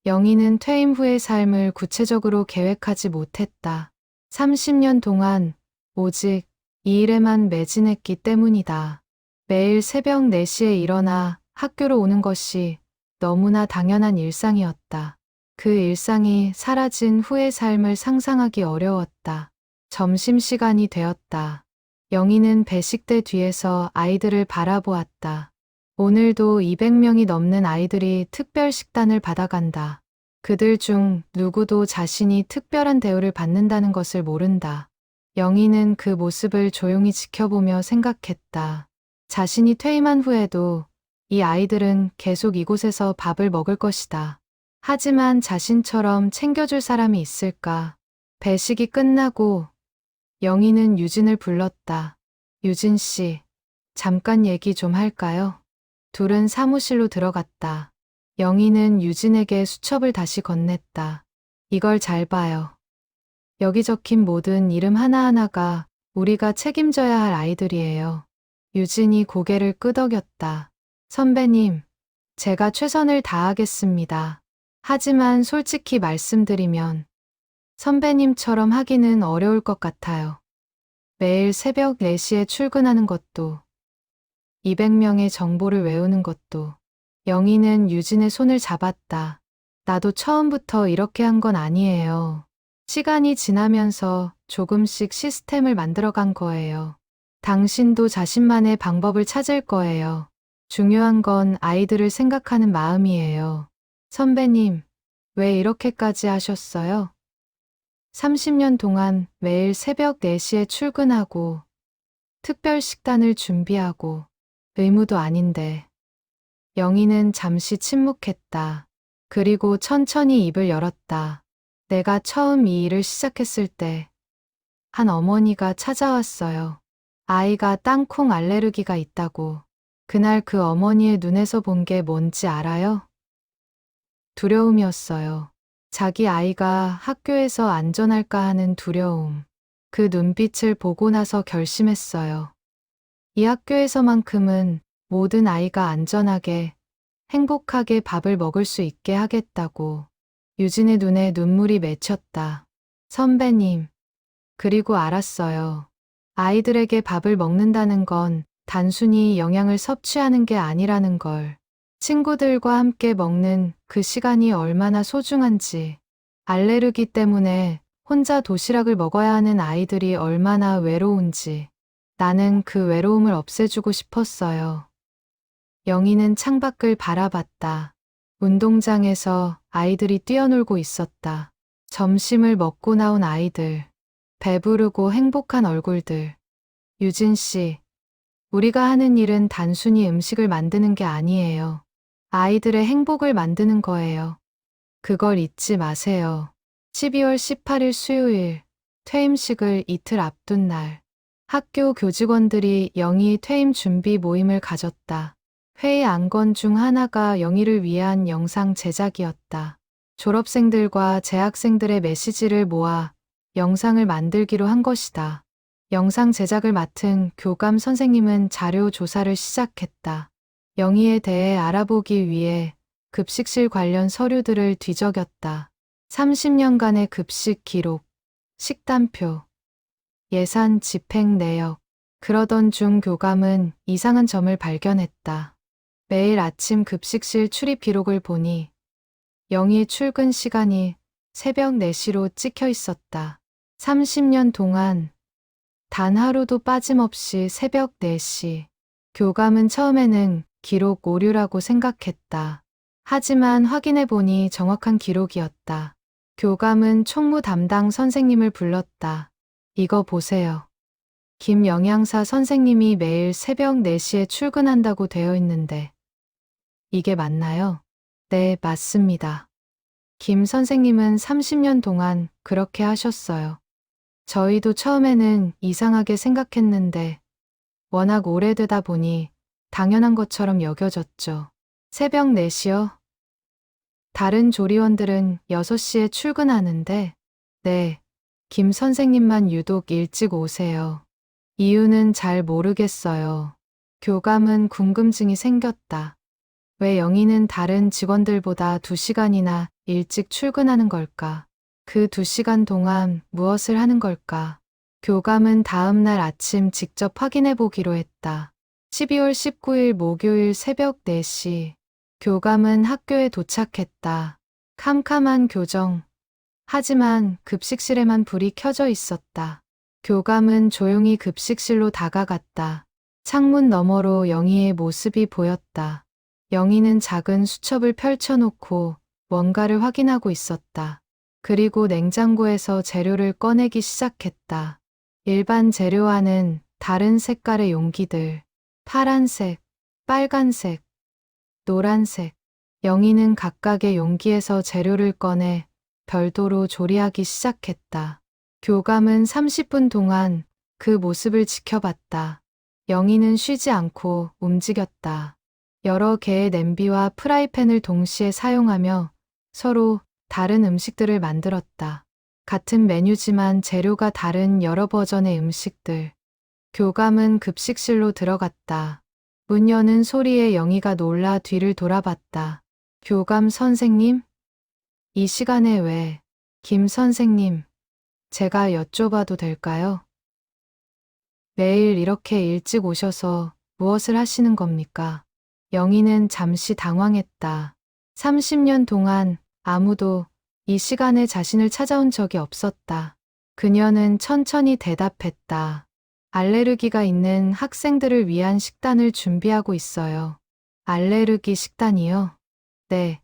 영희는 퇴임 후의 삶을 구체적으로 계획하지 못했다. 30년 동안 오직 이 일에만 매진했기 때문이다. 매일 새벽 4시에 일어나 학교로 오는 것이 너무나 당연한 일상이었다. 그 일상이 사라진 후의 삶을 상상하기 어려웠다. 점심시간이 되었다. 영희는 배식대 뒤에서 아이들을 바라보았다. 오늘도 200명이 넘는 아이들이 특별 식단을 받아간다. 그들 중 누구도 자신이 특별한 대우를 받는다는 것을 모른다. 영희는 그 모습을 조용히 지켜보며 생각했다. 자신이 퇴임한 후에도 이 아이들은 계속 이곳에서 밥을 먹을 것이다. 하지만 자신처럼 챙겨줄 사람이 있을까? 배식이 끝나고 영희는 유진을 불렀다. 유진 씨, 잠깐 얘기 좀 할까요? 둘은 사무실로 들어갔다. 영희는 유진에게 수첩을 다시 건넸다. 이걸 잘 봐요. 여기 적힌 모든 이름 하나하나가 우리가 책임져야 할 아이들이에요. 유진이 고개를 끄덕였다. 선배님, 제가 최선을 다하겠습니다. 하지만 솔직히 말씀드리면 선배님처럼 하기는 어려울 것 같아요. 매일 새벽 4시에 출근하는 것도 200명의 정보를 외우는 것도. 영희는 유진의 손을 잡았다. 나도 처음부터 이렇게 한 건 아니에요. 시간이 지나면서 조금씩 시스템을 만들어간 거예요. 당신도 자신만의 방법을 찾을 거예요. 중요한 건 아이들을 생각하는 마음이에요. 선배님, 왜 이렇게까지 하셨어요? 30년 동안 매일 새벽 4시에 출근하고 특별 식단을 준비하고 의무도 아닌데. 영희는 잠시 침묵했다. 그리고 천천히 입을 열었다. 내가 처음 이 일을 시작했을 때 한 어머니가 찾아왔어요. 아이가 땅콩 알레르기가 있다고. 그날 그 어머니의 눈에서 본 게 뭔지 알아요? 두려움이었어요. 자기 아이가 학교에서 안전할까 하는 두려움. 그 눈빛을 보고 나서 결심했어요. 이 학교에서만큼은 모든 아이가 안전하게, 행복하게 밥을 먹을 수 있게 하겠다고. 유진의 눈에 눈물이 맺혔다. 선배님, 그리고 알았어요. 아이들에게 밥을 먹는다는 건 단순히 영양을 섭취하는 게 아니라는 걸. 친구들과 함께 먹는 그 시간이 얼마나 소중한지. 알레르기 때문에 혼자 도시락을 먹어야 하는 아이들이 얼마나 외로운지. 나는 그 외로움을 없애주고 싶었어요. 영희는 창밖을 바라봤다. 운동장에서 아이들이 뛰어놀고 있었다. 점심을 먹고 나온 아이들. 배부르고 행복한 얼굴들. 유진 씨, 우리가 하는 일은 단순히 음식을 만드는 게 아니에요. 아이들의 행복을 만드는 거예요. 그걸 잊지 마세요. 12월 18일 수요일, 퇴임식을 이틀 앞둔 날. 학교 교직원들이 영희 퇴임 준비 모임을 가졌다. 회의 안건 중 하나가 영희를 위한 영상 제작이었다. 졸업생들과 재학생들의 메시지를 모아 영상을 만들기로 한 것이다. 영상 제작을 맡은 교감 선생님은 자료 조사를 시작했다. 영희에 대해 알아보기 위해 급식실 관련 서류들을 뒤적였다. 30년간의 급식 기록, 식단표, 예산 집행 내역. 그러던 중 교감은 이상한 점을 발견했다. 매일 아침 급식실 출입 기록을 보니 영희의 출근 시간이 새벽 4시로 찍혀 있었다. 30년 동안 단 하루도 빠짐없이 새벽 4시. 교감은 처음에는 기록 오류라고 생각했다. 하지만 확인해보니 정확한 기록이었다. 교감은 총무 담당 선생님을 불렀다. 이거 보세요. 김 영양사 선생님이 매일 새벽 4시에 출근한다고 되어 있는데 이게 맞나요? 네, 맞습니다. 김 선생님은 30년 동안 그렇게 하셨어요. 저희도 처음에는 이상하게 생각했는데 워낙 오래되다 보니 당연한 것처럼 여겨졌죠. 새벽 4시요? 다른 조리원들은 6시에 출근하는데, 네, 김 선생님만 유독 일찍 오세요. 이유는 잘 모르겠어요. 교감은 궁금증이 생겼다. 왜 영희는 다른 직원들보다 2시간이나 일찍 출근하는 걸까? 그 2시간 동안 무엇을 하는 걸까? 교감은 다음 날 아침 직접 확인해 보기로 했다. 12월 19일 목요일 새벽 4시. 교감은 학교에 도착했다. 캄캄한 교정. 하지만 급식실에만 불이 켜져 있었다. 교감은 조용히 급식실로 다가갔다. 창문 너머로 영희의 모습이 보였다. 영희는 작은 수첩을 펼쳐놓고 뭔가를 확인하고 있었다. 그리고 냉장고에서 재료를 꺼내기 시작했다. 일반 재료와는 다른 색깔의 용기들. 파란색, 빨간색, 노란색. 영희는 각각의 용기에서 재료를 꺼내 별도로 조리하기 시작했다. 교감은 30분 동안 그 모습을 지켜봤다. 영희는 쉬지 않고 움직였다. 여러 개의 냄비와 프라이팬을 동시에 사용하며 서로 다른 음식들을 만들었다. 같은 메뉴지만 재료가 다른 여러 버전의 음식들. 교감은 급식실로 들어갔다. 문 여는 소리에 영희가 놀라 뒤를 돌아봤다. 교감 선생님? 이 시간에 왜? 김 선생님, 제가 여쭤봐도 될까요? 매일 이렇게 일찍 오셔서 무엇을 하시는 겁니까? 영희는 잠시 당황했다. 30년 동안 아무도 이 시간에 자신을 찾아온 적이 없었다. 그녀는 천천히 대답했다. 알레르기가 있는 학생들을 위한 식단을 준비하고 있어요. 알레르기 식단이요? 네.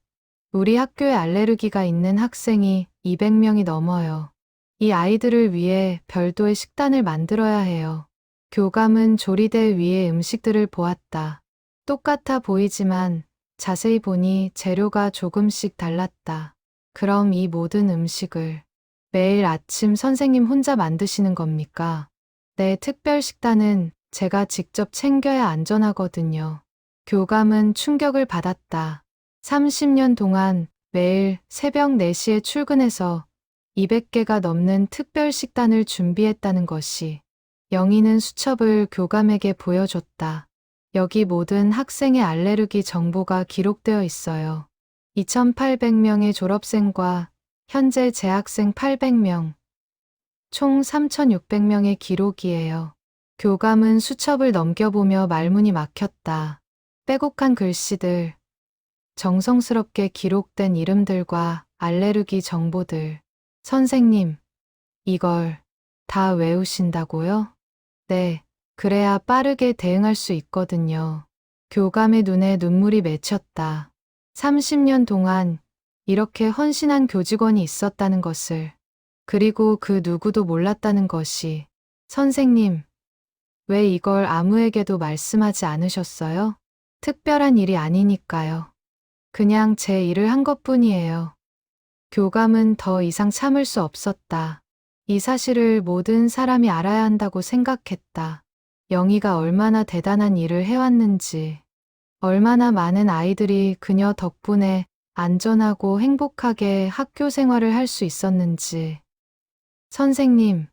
우리 학교에 알레르기가 있는 학생이 200명이 넘어요. 이 아이들을 위해 별도의 식단을 만들어야 해요. 교감은 조리대 위의 음식들을 보았다. 똑같아 보이지만 자세히 보니 재료가 조금씩 달랐다. 그럼 이 모든 음식을 매일 아침 선생님 혼자 만드시는 겁니까? 네, 특별 식단은 제가 직접 챙겨야 안전하거든요. 교감은 충격을 받았다. 30년 동안 매일 새벽 4시에 출근해서 200개가 넘는 특별 식단을 준비했다는 것이. 영희는 수첩을 교감에게 보여줬다. 여기 모든 학생의 알레르기 정보가 기록되어 있어요. 2,800명의 졸업생과 현재 재학생 800명, 총 3,600명의 기록이에요. 교감은 수첩을 넘겨보며 말문이 막혔다. 빼곡한 글씨들, 정성스럽게 기록된 이름들과 알레르기 정보들. 선생님, 이걸 다 외우신다고요? 네, 그래야 빠르게 대응할 수 있거든요. 교감의 눈에 눈물이 맺혔다. 30년 동안 이렇게 헌신한 교직원이 있었다는 것을, 그리고 그 누구도 몰랐다는 것이. 선생님, 왜 이걸 아무에게도 말씀하지 않으셨어요? 특별한 일이 아니니까요. 그냥 제 일을 한 것뿐이에요. 교감은 더 이상 참을 수 없었다. 이 사실을 모든 사람이 알아야 한다고 생각했다. 영희가 얼마나 대단한 일을 해왔는지, 얼마나 많은 아이들이 그녀 덕분에 안전하고 행복하게 학교 생활을 할 수 있었는지. 선생님,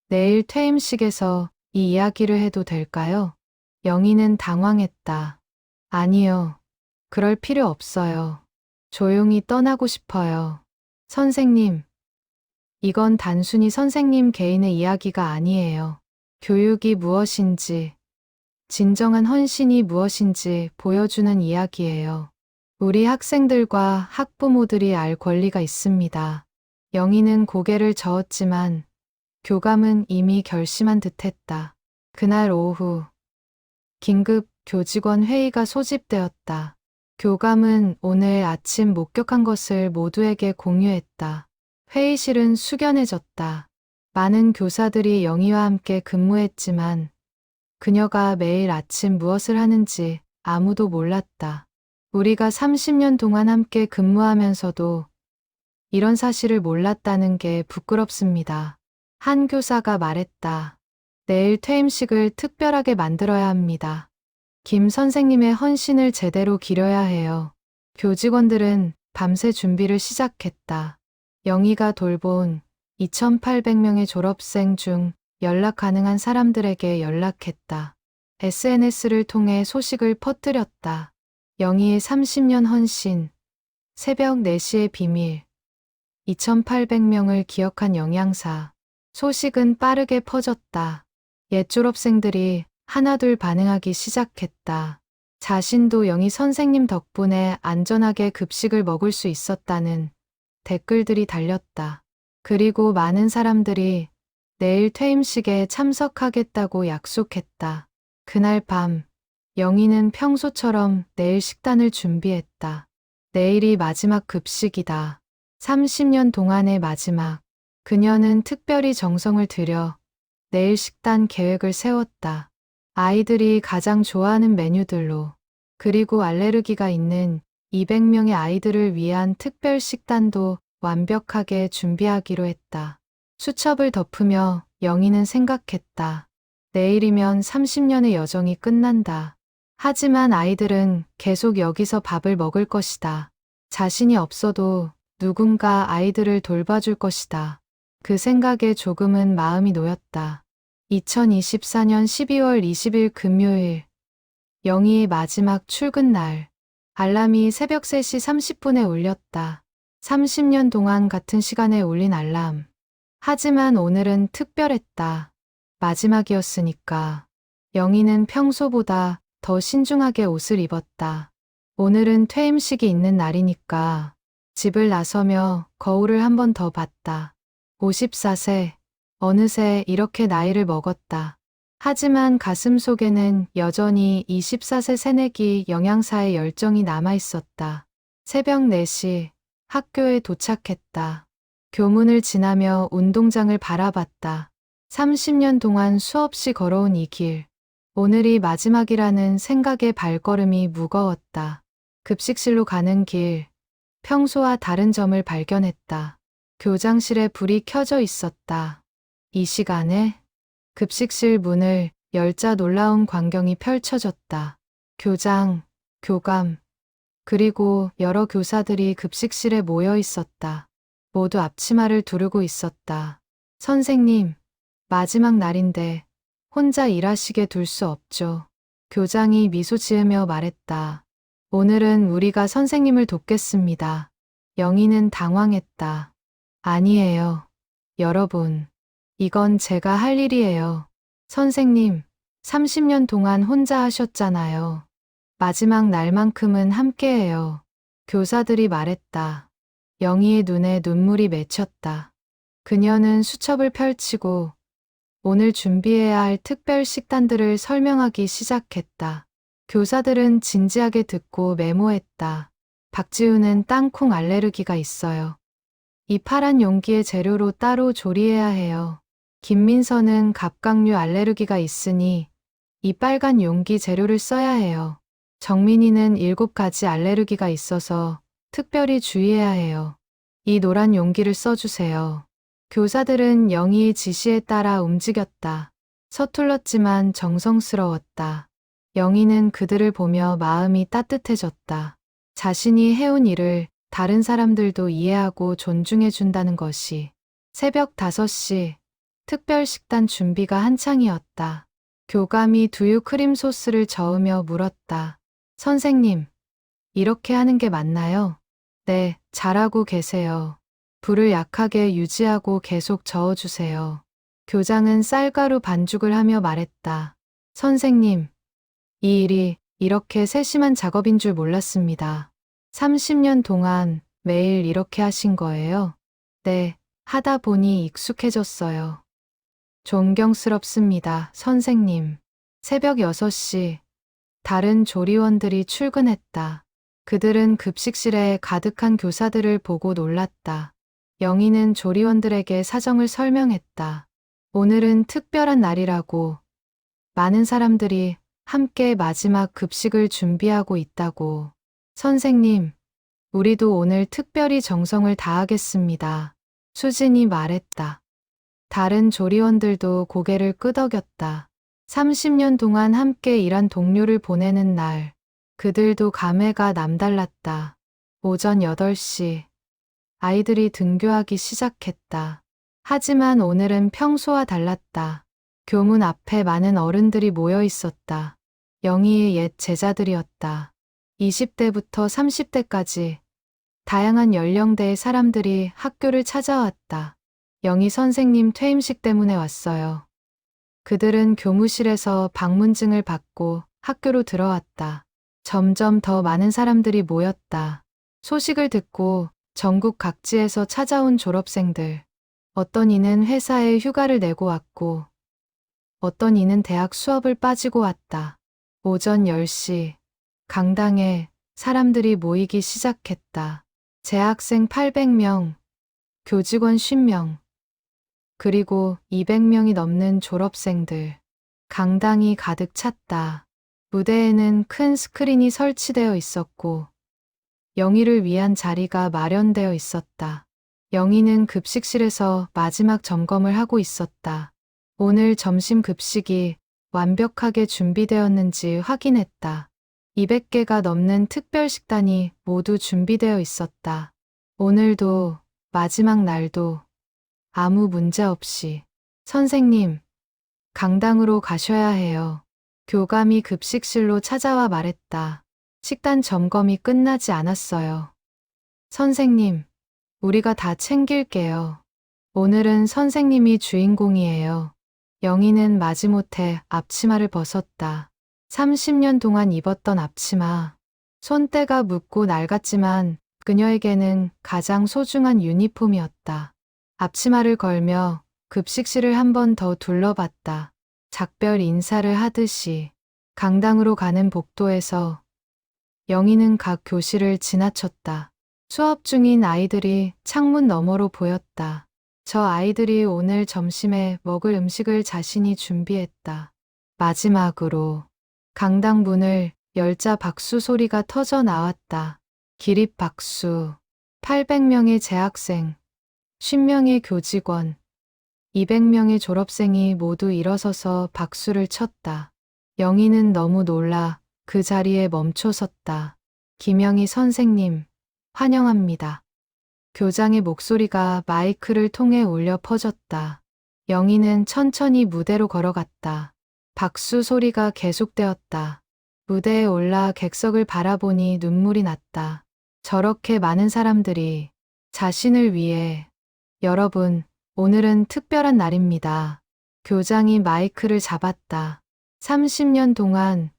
내일 퇴임식에서 이 이야기를 해도 될까요? 영희는 당황했다. 아니요. 그럴 필요 없어요. 조용히 떠나고 싶어요. 선생님, 이건 단순히 선생님 개인의 이야기가 아니에요. 교육이 무엇인지, 진정한 헌신이 무엇인지 보여주는 이야기예요. 우리 학생들과 학부모들이 알 권리가 있습니다. 영희는 고개를 저었지만 교감은 이미 결심한 듯했다. 그날 오후, 긴급 교직원 회의가 소집되었다. 교감은 오늘 아침 목격한 것을 모두에게 공유했다. 회의실은 숙연해졌다. 많은 교사들이 영희와 함께 근무했지만 그녀가 매일 아침 무엇을 하는지 아무도 몰랐다. 우리가 30년 동안 함께 근무하면서도 이런 사실을 몰랐다는 게 부끄럽습니다. 한 교사가 말했다. 내일 퇴임식을 특별하게 만들어야 합니다. 김 선생님의 헌신을 제대로 기려야 해요. 교직원들은 밤새 준비를 시작했다. 영희가 돌본 2,800명의 졸업생 중 연락 가능한 사람들에게 연락했다. SNS를 통해 소식을 퍼뜨렸다. 영희의 30년 헌신, 새벽 4시의 비밀, 2,800명을 기억한 영양사. 소식은 빠르게 퍼졌다. 옛 졸업생들이 하나둘 반응하기 시작했다. 자신도 영희 선생님 덕분에 안전하게 급식을 먹을 수 있었다는 댓글들이 달렸다. 그리고 많은 사람들이 내일 퇴임식에 참석하겠다고 약속했다. 그날 밤, 영희는 평소처럼 내일 식단을 준비했다. 내일이 마지막 급식이다. 30년 동안의 마지막. 그녀는 특별히 정성을 들여 내일 식단 계획을 세웠다. 아이들이 가장 좋아하는 메뉴들로, 그리고 알레르기가 있는 200명의 아이들을 위한 특별 식단도 완벽하게 준비하기로 했다. 수첩을 덮으며 영희는 생각했다. 내일이면 30년의 여정이 끝난다. 하지만 아이들은 계속 여기서 밥을 먹을 것이다. 자신이 없어도 누군가 아이들을 돌봐줄 것이다. 그 생각에 조금은 마음이 놓였다. 2024년 12월 20일 금요일, 영희의 마지막 출근 날. 알람이 새벽 3시 30분에 울렸다. 30년 동안 같은 시간에 울린 알람. 하지만 오늘은 특별했다. 마지막이었으니까. 영희는 평소보다 더 신중하게 옷을 입었다. 오늘은 퇴임식이 있는 날이니까. 집을 나서며 거울을 한 번 더 봤다. 54세, 어느새 이렇게 나이를 먹었다. 하지만 가슴 속에는 여전히 24세 새내기 영양사의 열정이 남아있었다. 새벽 4시, 학교에 도착했다. 교문을 지나며 운동장을 바라봤다. 30년 동안 수없이 걸어온 이 길. 오늘이 마지막이라는 생각에 발걸음이 무거웠다. 급식실로 가는 길. 평소와 다른 점을 발견했다. 교장실에 불이 켜져 있었다. 이 시간에 급식실 문을 열자 놀라운 광경이 펼쳐졌다. 교장, 교감, 그리고 여러 교사들이 급식실에 모여 있었다. 모두 앞치마를 두르고 있었다. 선생님, 마지막 날인데 혼자 일하시게 둘 수 없죠. 교장이 미소 지으며 말했다. 오늘은 우리가 선생님을 돕겠습니다. 영희는 당황했다. 아니에요. 여러분, 이건 제가 할 일이에요. 선생님, 30년 동안 혼자 하셨잖아요. 마지막 날만큼은 함께해요. 교사들이 말했다. 영희의 눈에 눈물이 맺혔다. 그녀는 수첩을 펼치고 오늘 준비해야 할 특별 식단들을 설명하기 시작했다. 교사들은 진지하게 듣고 메모했다. 박지우는 땅콩 알레르기가 있어요. 이 파란 용기의 재료로 따로 조리해야 해요. 김민서는 갑각류 알레르기가 있으니 이 빨간 용기 재료를 써야 해요. 정민이는 7가지 알레르기가 있어서 특별히 주의해야 해요. 이 노란 용기를 써주세요. 교사들은 영희의 지시에 따라 움직였다. 서툴렀지만 정성스러웠다. 영희는 그들을 보며 마음이 따뜻해졌다. 자신이 해온 일을 다른 사람들도 이해하고 존중해 준다는 것이. 새벽 5시, 특별 식단 준비가 한창이었다. 교감이 두유 크림 소스를 저으며 물었다. 선생님, 이렇게 하는 게 맞나요? 네, 잘하고 계세요. 불을 약하게 유지하고 계속 저어주세요. 교장은 쌀가루 반죽을 하며 말했다. 선생님, 이 일이 이렇게 세심한 작업인 줄 몰랐습니다. 30년 동안 매일 이렇게 하신 거예요? 네, 하다 보니 익숙해졌어요. 존경스럽습니다, 선생님. 새벽 6시, 다른 조리원들이 출근했다. 그들은 급식실에 가득한 교사들을 보고 놀랐다. 영희는 조리원들에게 사정을 설명했다. 오늘은 특별한 날이라고. 많은 사람들이 함께 마지막 급식을 준비하고 있다고. 선생님, 우리도 오늘 특별히 정성을 다하겠습니다. 수진이 말했다. 다른 조리원들도 고개를 끄덕였다. 30년 동안 함께 일한 동료를 보내는 날, 그들도 감회가 남달랐다. 오전 8시, 아이들이 등교하기 시작했다. 하지만 오늘은 평소와 달랐다. 교문 앞에 많은 어른들이 모여 있었다. 영희의 옛 제자들이었다. 20대부터 30대까지 다양한 연령대의 사람들이 학교를 찾아왔다. 영희 선생님 퇴임식 때문에 왔어요. 그들은 교무실에서 방문증을 받고 학교로 들어왔다. 점점 더 많은 사람들이 모였다. 소식을 듣고 전국 각지에서 찾아온 졸업생들. 어떤 이는 회사에 휴가를 내고 왔고, 어떤 이는 대학 수업을 빠지고 왔다. 오전 10시, 강당에 사람들이 모이기 시작했다. 재학생 800명, 교직원 50명, 그리고 200명이 넘는 졸업생들. 강당이 가득 찼다. 무대에는 큰 스크린이 설치되어 있었고, 영희를 위한 자리가 마련되어 있었다. 영희는 급식실에서 마지막 점검을 하고 있었다. 오늘 점심 급식이 완벽하게 준비되었는지 확인했다. 200개가 넘는 특별 식단이 모두 준비되어 있었다. 오늘도 마지막 날도 아무 문제 없이. 선생님, 강당으로 가셔야 해요. 교감이 급식실로 찾아와 말했다. 식단 점검이 끝나지 않았어요. 선생님, 우리가 다 챙길게요. 오늘은 선생님이 주인공이에요. 영희는 마지못해 앞치마를 벗었다. 30년 동안 입었던 앞치마. 손때가 묻고 낡았지만 그녀에게는 가장 소중한 유니폼이었다. 앞치마를 걸며 급식실을 한 번 더 둘러봤다. 작별 인사를 하듯이. 강당으로 가는 복도에서 영희는 각 교실을 지나쳤다. 수업 중인 아이들이 창문 너머로 보였다. 저 아이들이 오늘 점심에 먹을 음식을 자신이 준비했다. 마지막으로 강당 문을 열자 박수 소리가 터져 나왔다. 기립 박수. 800명의 재학생, 50명의 교직원, 200명의 졸업생이 모두 일어서서 박수를 쳤다. 영희는 너무 놀라 그 자리에 멈춰 섰다. 김영희 선생님, 환영합니다. 교장의 목소리가 마이크를 통해 울려 퍼졌다. 영희는 천천히 무대로 걸어갔다. 박수 소리가 계속되었다. 무대에 올라 객석을 바라보니 눈물이 났다. 저렇게 많은 사람들이 자신을 위해. 여러분, 오늘은 특별한 날입니다. 교장이 마이크를 잡았다. 30년 동안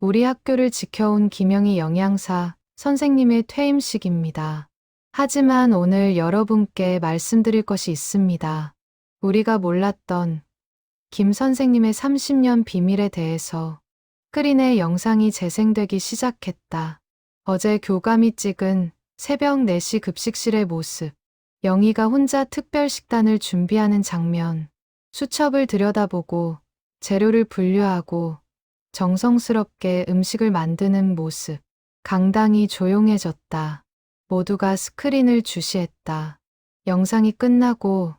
우리 학교를 지켜온 김영희 영양사 선생님의 퇴임식입니다. 하지만 오늘 여러분께 말씀드릴 것이 있습니다. 우리가 몰랐던 김 선생님의 30년 비밀에 대해서. 스크린에 영상이 재생되기 시작했다. 어제 교감이 찍은 새벽 4시 급식실의 모습. 영희가 혼자 특별 식단을 준비하는 장면. 수첩을 들여다보고 재료를 분류하고 정성스럽게 음식을 만드는 모습. 강당이 조용해졌다. 모두가 스크린을 주시했다. 영상이 끝나고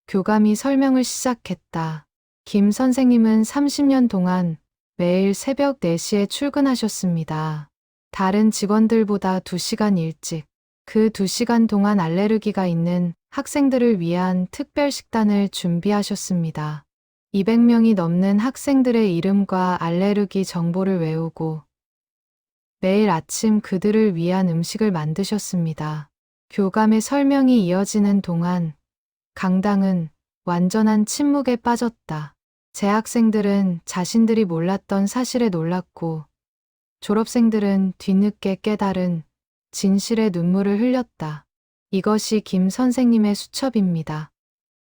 교감이 설명을 시작했다. 김 선생님은 30년 동안 매일 새벽 4시에 출근하셨습니다. 다른 직원들보다 2시간 일찍. 그 2시간 동안 알레르기가 있는 학생들을 위한 특별 식단을 준비하셨습니다. 200명이 넘는 학생들의 이름과 알레르기 정보를 외우고 매일 아침 그들을 위한 음식을 만드셨습니다. 교감의 설명이 이어지는 동안 강당은 완전한 침묵에 빠졌다. 재학생들은 자신들이 몰랐던 사실에 놀랐고 졸업생들은 뒤늦게 깨달은 진실의 눈물을 흘렸다. 이것이 김 선생님의 수첩입니다.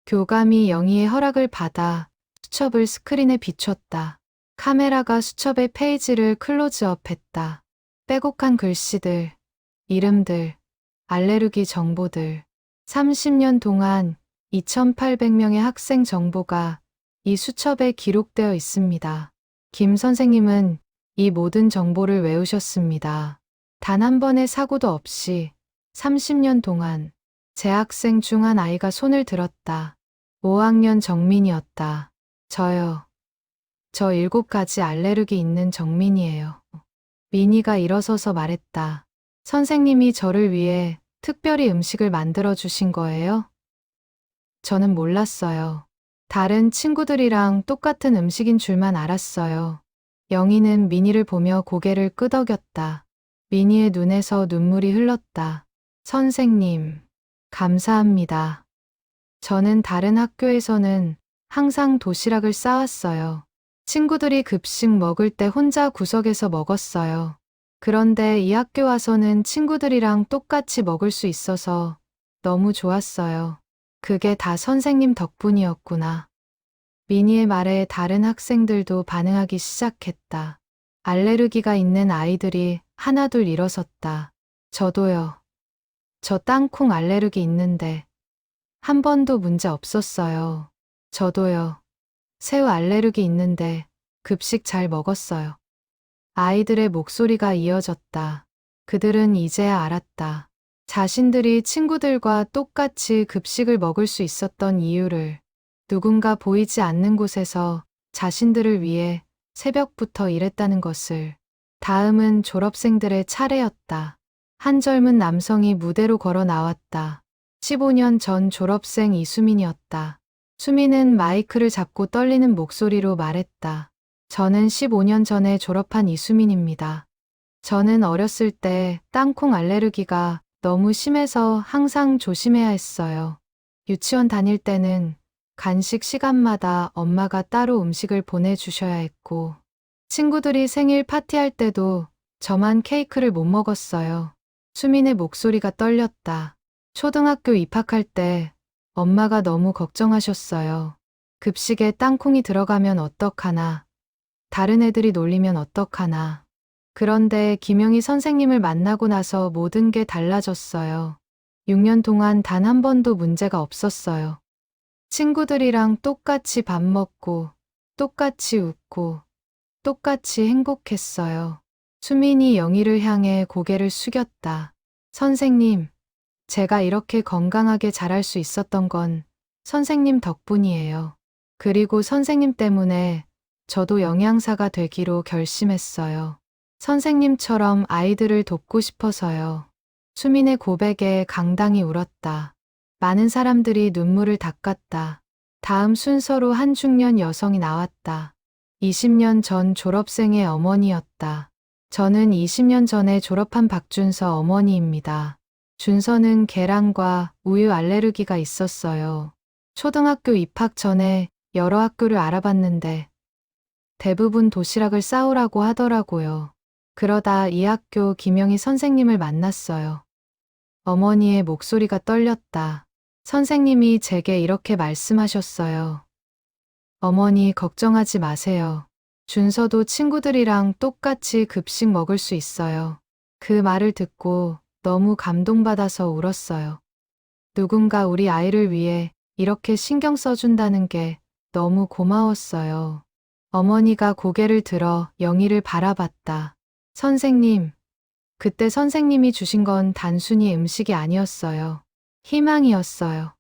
교감이 영희의 허락을 받아 수첩을 스크린에 비췄다. 카메라가 수첩의 페이지를 클로즈업했다. 빼곡한 글씨들, 이름들, 알레르기 정보들. 30년 동안 2,800명의 학생 정보가 이 수첩에 기록되어 있습니다. 김 선생님은 이 모든 정보를 외우셨습니다. 단 한 번의 사고도 없이 30년 동안 재학생 중 한 아이가 손을 들었다. 5학년 정민이었다. 저요. 저 7가지 알레르기 있는 정민이에요. 민이가 일어서서 말했다. 선생님이 저를 위해 특별히 음식을 만들어 주신 거예요? 저는 몰랐어요. 다른 친구들이랑 똑같은 음식인 줄만 알았어요. 영희는 민이를 보며 고개를 끄덕였다. 민이의 눈에서 눈물이 흘렀다. 선생님, 감사합니다. 저는 다른 학교에서는 항상 도시락을 싸왔어요. 친구들이 급식 먹을 때 혼자 구석에서 먹었어요. 그런데 이 학교 와서는 친구들이랑 똑같이 먹을 수 있어서 너무 좋았어요. 그게 다 선생님 덕분이었구나. 미니의 말에 다른 학생들도 반응하기 시작했다. 알레르기가 있는 아이들이 하나둘 일어섰다. 저도요. 저 땅콩 알레르기 있는데 한 번도 문제 없었어요. 저도요. 새우 알레르기 있는데 급식 잘 먹었어요. 아이들의 목소리가 이어졌다. 그들은 이제야 알았다. 자신들이 친구들과 똑같이 급식을 먹을 수 있었던 이유를, 누군가 보이지 않는 곳에서 자신들을 위해 새벽부터 일했다는 것을. 다음은 졸업생들의 차례였다. 한 젊은 남성이 무대로 걸어 나왔다. 15년 전 졸업생 이수민이었다. 수민은 마이크를 잡고 떨리는 목소리로 말했다. 저는 15년 전에 졸업한 이수민입니다. 저는 어렸을 때 땅콩 알레르기가 너무 심해서 항상 조심해야 했어요. 유치원 다닐 때는 간식 시간마다 엄마가 따로 음식을 보내주셔야 했고, 친구들이 생일 파티할 때도 저만 케이크를 못 먹었어요. 수민의 목소리가 떨렸다. 초등학교 입학할 때 엄마가 너무 걱정하셨어요. 급식에 땅콩이 들어가면 어떡하나, 다른 애들이 놀리면 어떡하나. 그런데 김영희 선생님을 만나고 나서 모든 게 달라졌어요. 6년 동안 단 한 번도 문제가 없었어요. 친구들이랑 똑같이 밥 먹고, 똑같이 웃고, 똑같이 행복했어요. 수민이 영희를 향해 고개를 숙였다. 선생님, 제가 이렇게 건강하게 자랄 수 있었던 건 선생님 덕분이에요. 그리고 선생님 때문에 저도 영양사가 되기로 결심했어요. 선생님처럼 아이들을 돕고 싶어서요. 수민의 고백에 강당이 울었다. 많은 사람들이 눈물을 닦았다. 다음 순서로 한 중년 여성이 나왔다. 20년 전 졸업생의 어머니였다. 저는 20년 전에 졸업한 박준서 어머니입니다. 준서는 계란과 우유 알레르기가 있었어요. 초등학교 입학 전에 여러 학교를 알아봤는데 대부분 도시락을 싸오라고 하더라고요. 그러다 이 학교 김영희 선생님을 만났어요. 어머니의 목소리가 떨렸다. 선생님이 제게 이렇게 말씀하셨어요. 어머니 걱정하지 마세요. 준서도 친구들이랑 똑같이 급식 먹을 수 있어요. 그 말을 듣고 너무 감동받아서 울었어요. 누군가 우리 아이를 위해 이렇게 신경 써준다는 게 너무 고마웠어요. 어머니가 고개를 들어 영희를 바라봤다. 선생님, 그때 선생님이 주신 건 단순히 음식이 아니었어요. 희망이었어요.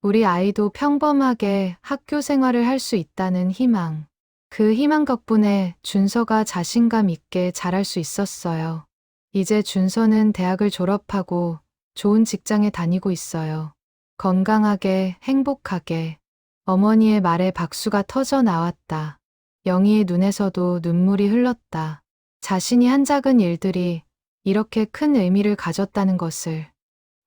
우리 아이도 평범하게 학교 생활을 할 수 있다는 희망. 그 희망 덕분에 준서가 자신감 있게 자랄 수 있었어요. 이제 준서는 대학을 졸업하고 좋은 직장에 다니고 있어요. 건강하게, 행복하게. 어머니의 말에 박수가 터져 나왔다. 영희의 눈에서도 눈물이 흘렀다. 자신이 한 작은 일들이 이렇게 큰 의미를 가졌다는 것을,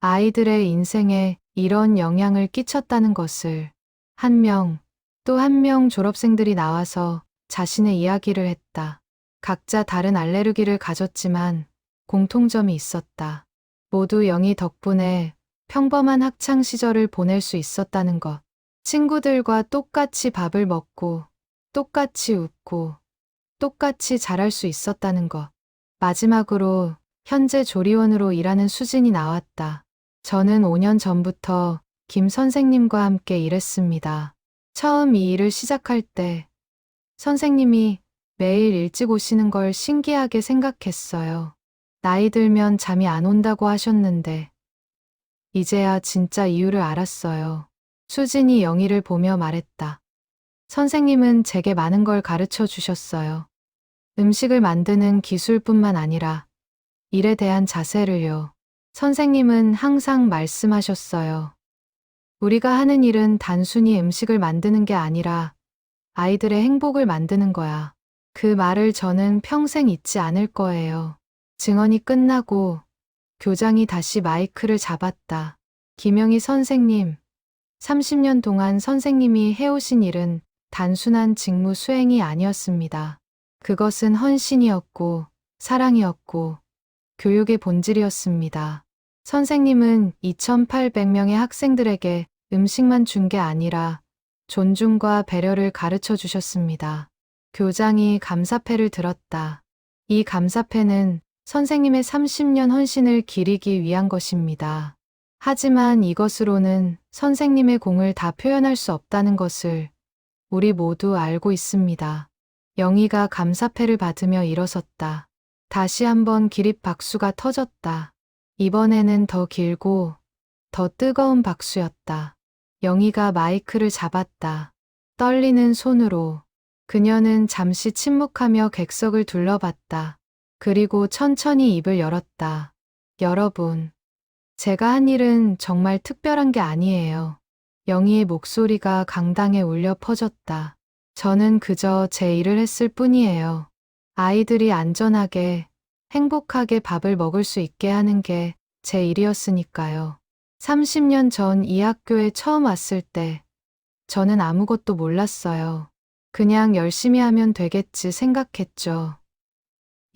아이들의 인생에 이런 영향을 끼쳤다는 것을. 한 명, 또 한 명 졸업생들이 나와서 자신의 이야기를 했다. 각자 다른 알레르기를 가졌지만 공통점이 있었다. 모두 영희 덕분에 평범한 학창 시절을 보낼 수 있었다는 것. 친구들과 똑같이 밥을 먹고, 똑같이 웃고, 똑같이 자랄 수 있었다는 것. 마지막으로 현재 조리원으로 일하는 수진이 나왔다. 저는 5년 전부터 김 선생님과 함께 일했습니다. 처음 이 일을 시작할 때 선생님이 매일 일찍 오시는 걸 신기하게 생각했어요. 나이 들면 잠이 안 온다고 하셨는데 이제야 진짜 이유를 알았어요. 수진이 영희를 보며 말했다. 선생님은 제게 많은 걸 가르쳐 주셨어요. 음식을 만드는 기술뿐만 아니라 일에 대한 자세를요. 선생님은 항상 말씀하셨어요. 우리가 하는 일은 단순히 음식을 만드는 게 아니라 아이들의 행복을 만드는 거야. 그 말을 저는 평생 잊지 않을 거예요. 증언이 끝나고 교장이 다시 마이크를 잡았다. 김영희 선생님, 30년 동안 선생님이 해오신 일은 단순한 직무 수행이 아니었습니다. 그것은 헌신이었고, 사랑이었고, 교육의 본질이었습니다. 선생님은 2,800명의 학생들에게 음식만 준 게 아니라 존중과 배려를 가르쳐 주셨습니다. 교장이 감사패를 들었다. 이 감사패는 선생님의 30년 헌신을 기리기 위한 것입니다. 하지만 이것으로는 선생님의 공을 다 표현할 수 없다는 것을 우리 모두 알고 있습니다. 영희가 감사패를 받으며 일어섰다. 다시 한번 기립 박수가 터졌다. 이번에는 더 길고 더 뜨거운 박수였다. 영희가 마이크를 잡았다. 떨리는 손으로. 그녀는 잠시 침묵하며 객석을 둘러봤다. 그리고 천천히 입을 열었다. 여러분, 제가 한 일은 정말 특별한 게 아니에요. 영희의 목소리가 강당에 울려 퍼졌다. 저는 그저 제 일을 했을 뿐이에요. 아이들이 안전하게, 행복하게 밥을 먹을 수 있게 하는 게 제 일이었으니까요. 30년 전 이 학교에 처음 왔을 때 저는 아무것도 몰랐어요. 그냥 열심히 하면 되겠지 생각했죠.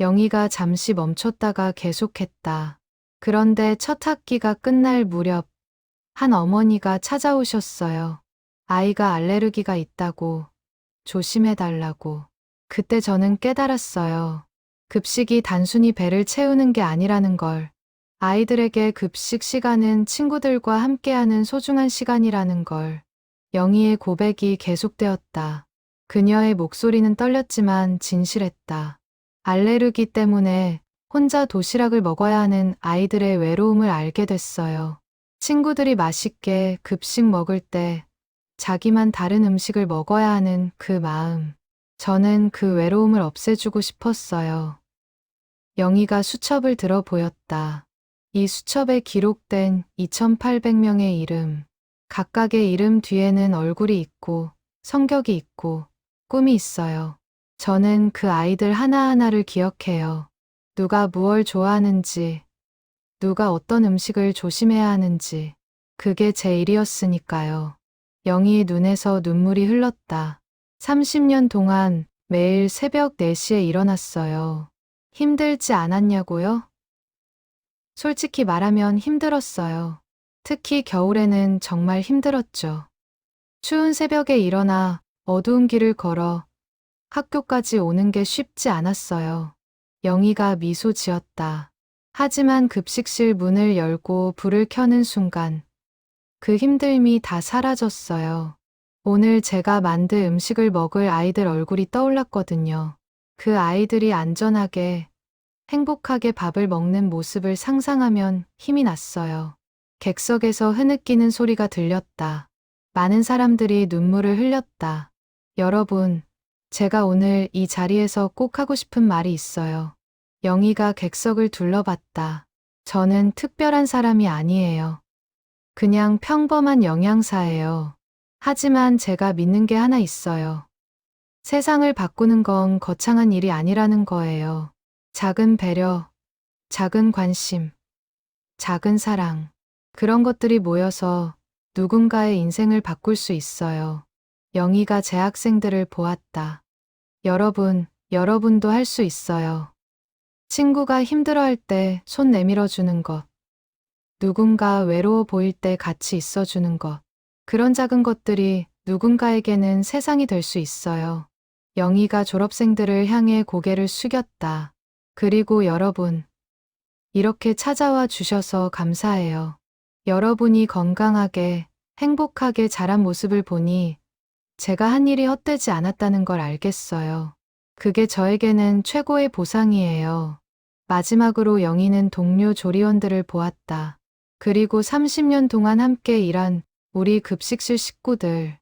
영희가 잠시 멈췄다가 계속했다. 그런데 첫 학기가 끝날 무렵 한 어머니가 찾아오셨어요. 아이가 알레르기가 있다고, 조심해달라고. 그때 저는 깨달았어요. 급식이 단순히 배를 채우는 게 아니라는 걸. 아이들에게 급식 시간은 친구들과 함께하는 소중한 시간이라는 걸. 영희의 고백이 계속되었다. 그녀의 목소리는 떨렸지만 진실했다. 알레르기 때문에 혼자 도시락을 먹어야 하는 아이들의 외로움을 알게 됐어요. 친구들이 맛있게 급식 먹을 때 자기만 다른 음식을 먹어야 하는 그 마음. 저는 그 외로움을 없애주고 싶었어요. 영희가 수첩을 들어 보였다. 이 수첩에 기록된 2,800명의 이름. 각각의 이름 뒤에는 얼굴이 있고 성격이 있고 꿈이 있어요. 저는 그 아이들 하나하나를 기억해요. 누가 무얼 좋아하는지, 누가 어떤 음식을 조심해야 하는지. 그게 제 일이었으니까요. 영희의 눈에서 눈물이 흘렀다. 30년 동안 매일 새벽 4시에 일어났어요. 힘들지 않았냐고요? 솔직히 말하면 힘들었어요. 특히 겨울에는 정말 힘들었죠. 추운 새벽에 일어나 어두운 길을 걸어 학교까지 오는 게 쉽지 않았어요. 영희가 미소 지었다. 하지만 급식실 문을 열고 불을 켜는 순간 그 힘듦이 다 사라졌어요. 오늘 제가 만든 음식을 먹을 아이들 얼굴이 떠올랐거든요. 그 아이들이 안전하게, 행복하게 밥을 먹는 모습을 상상하면 힘이 났어요. 객석에서 흐느끼는 소리가 들렸다. 많은 사람들이 눈물을 흘렸다. 여러분, 제가 오늘 이 자리에서 꼭 하고 싶은 말이 있어요. 영희가 객석을 둘러봤다. 저는 특별한 사람이 아니에요. 그냥 평범한 영양사예요. 하지만 제가 믿는 게 하나 있어요. 세상을 바꾸는 건 거창한 일이 아니라는 거예요. 작은 배려, 작은 관심, 작은 사랑. 그런 것들이 모여서 누군가의 인생을 바꿀 수 있어요. 영희가 제 학생들을 보았다. 여러분, 여러분도 할 수 있어요. 친구가 힘들어할 때 손 내밀어 주는 것. 누군가 외로워 보일 때 같이 있어 주는 것. 그런 작은 것들이 누군가에게는 세상이 될 수 있어요. 영희가 졸업생들을 향해 고개를 숙였다. 그리고 여러분, 이렇게 찾아와 주셔서 감사해요. 여러분이 건강하게, 행복하게 자란 모습을 보니 제가 한 일이 헛되지 않았다는 걸 알겠어요. 그게 저에게는 최고의 보상이에요. 마지막으로 영희는 동료 조리원들을 보았다. 그리고 30년 동안 함께 일한 우리 급식실 식구들.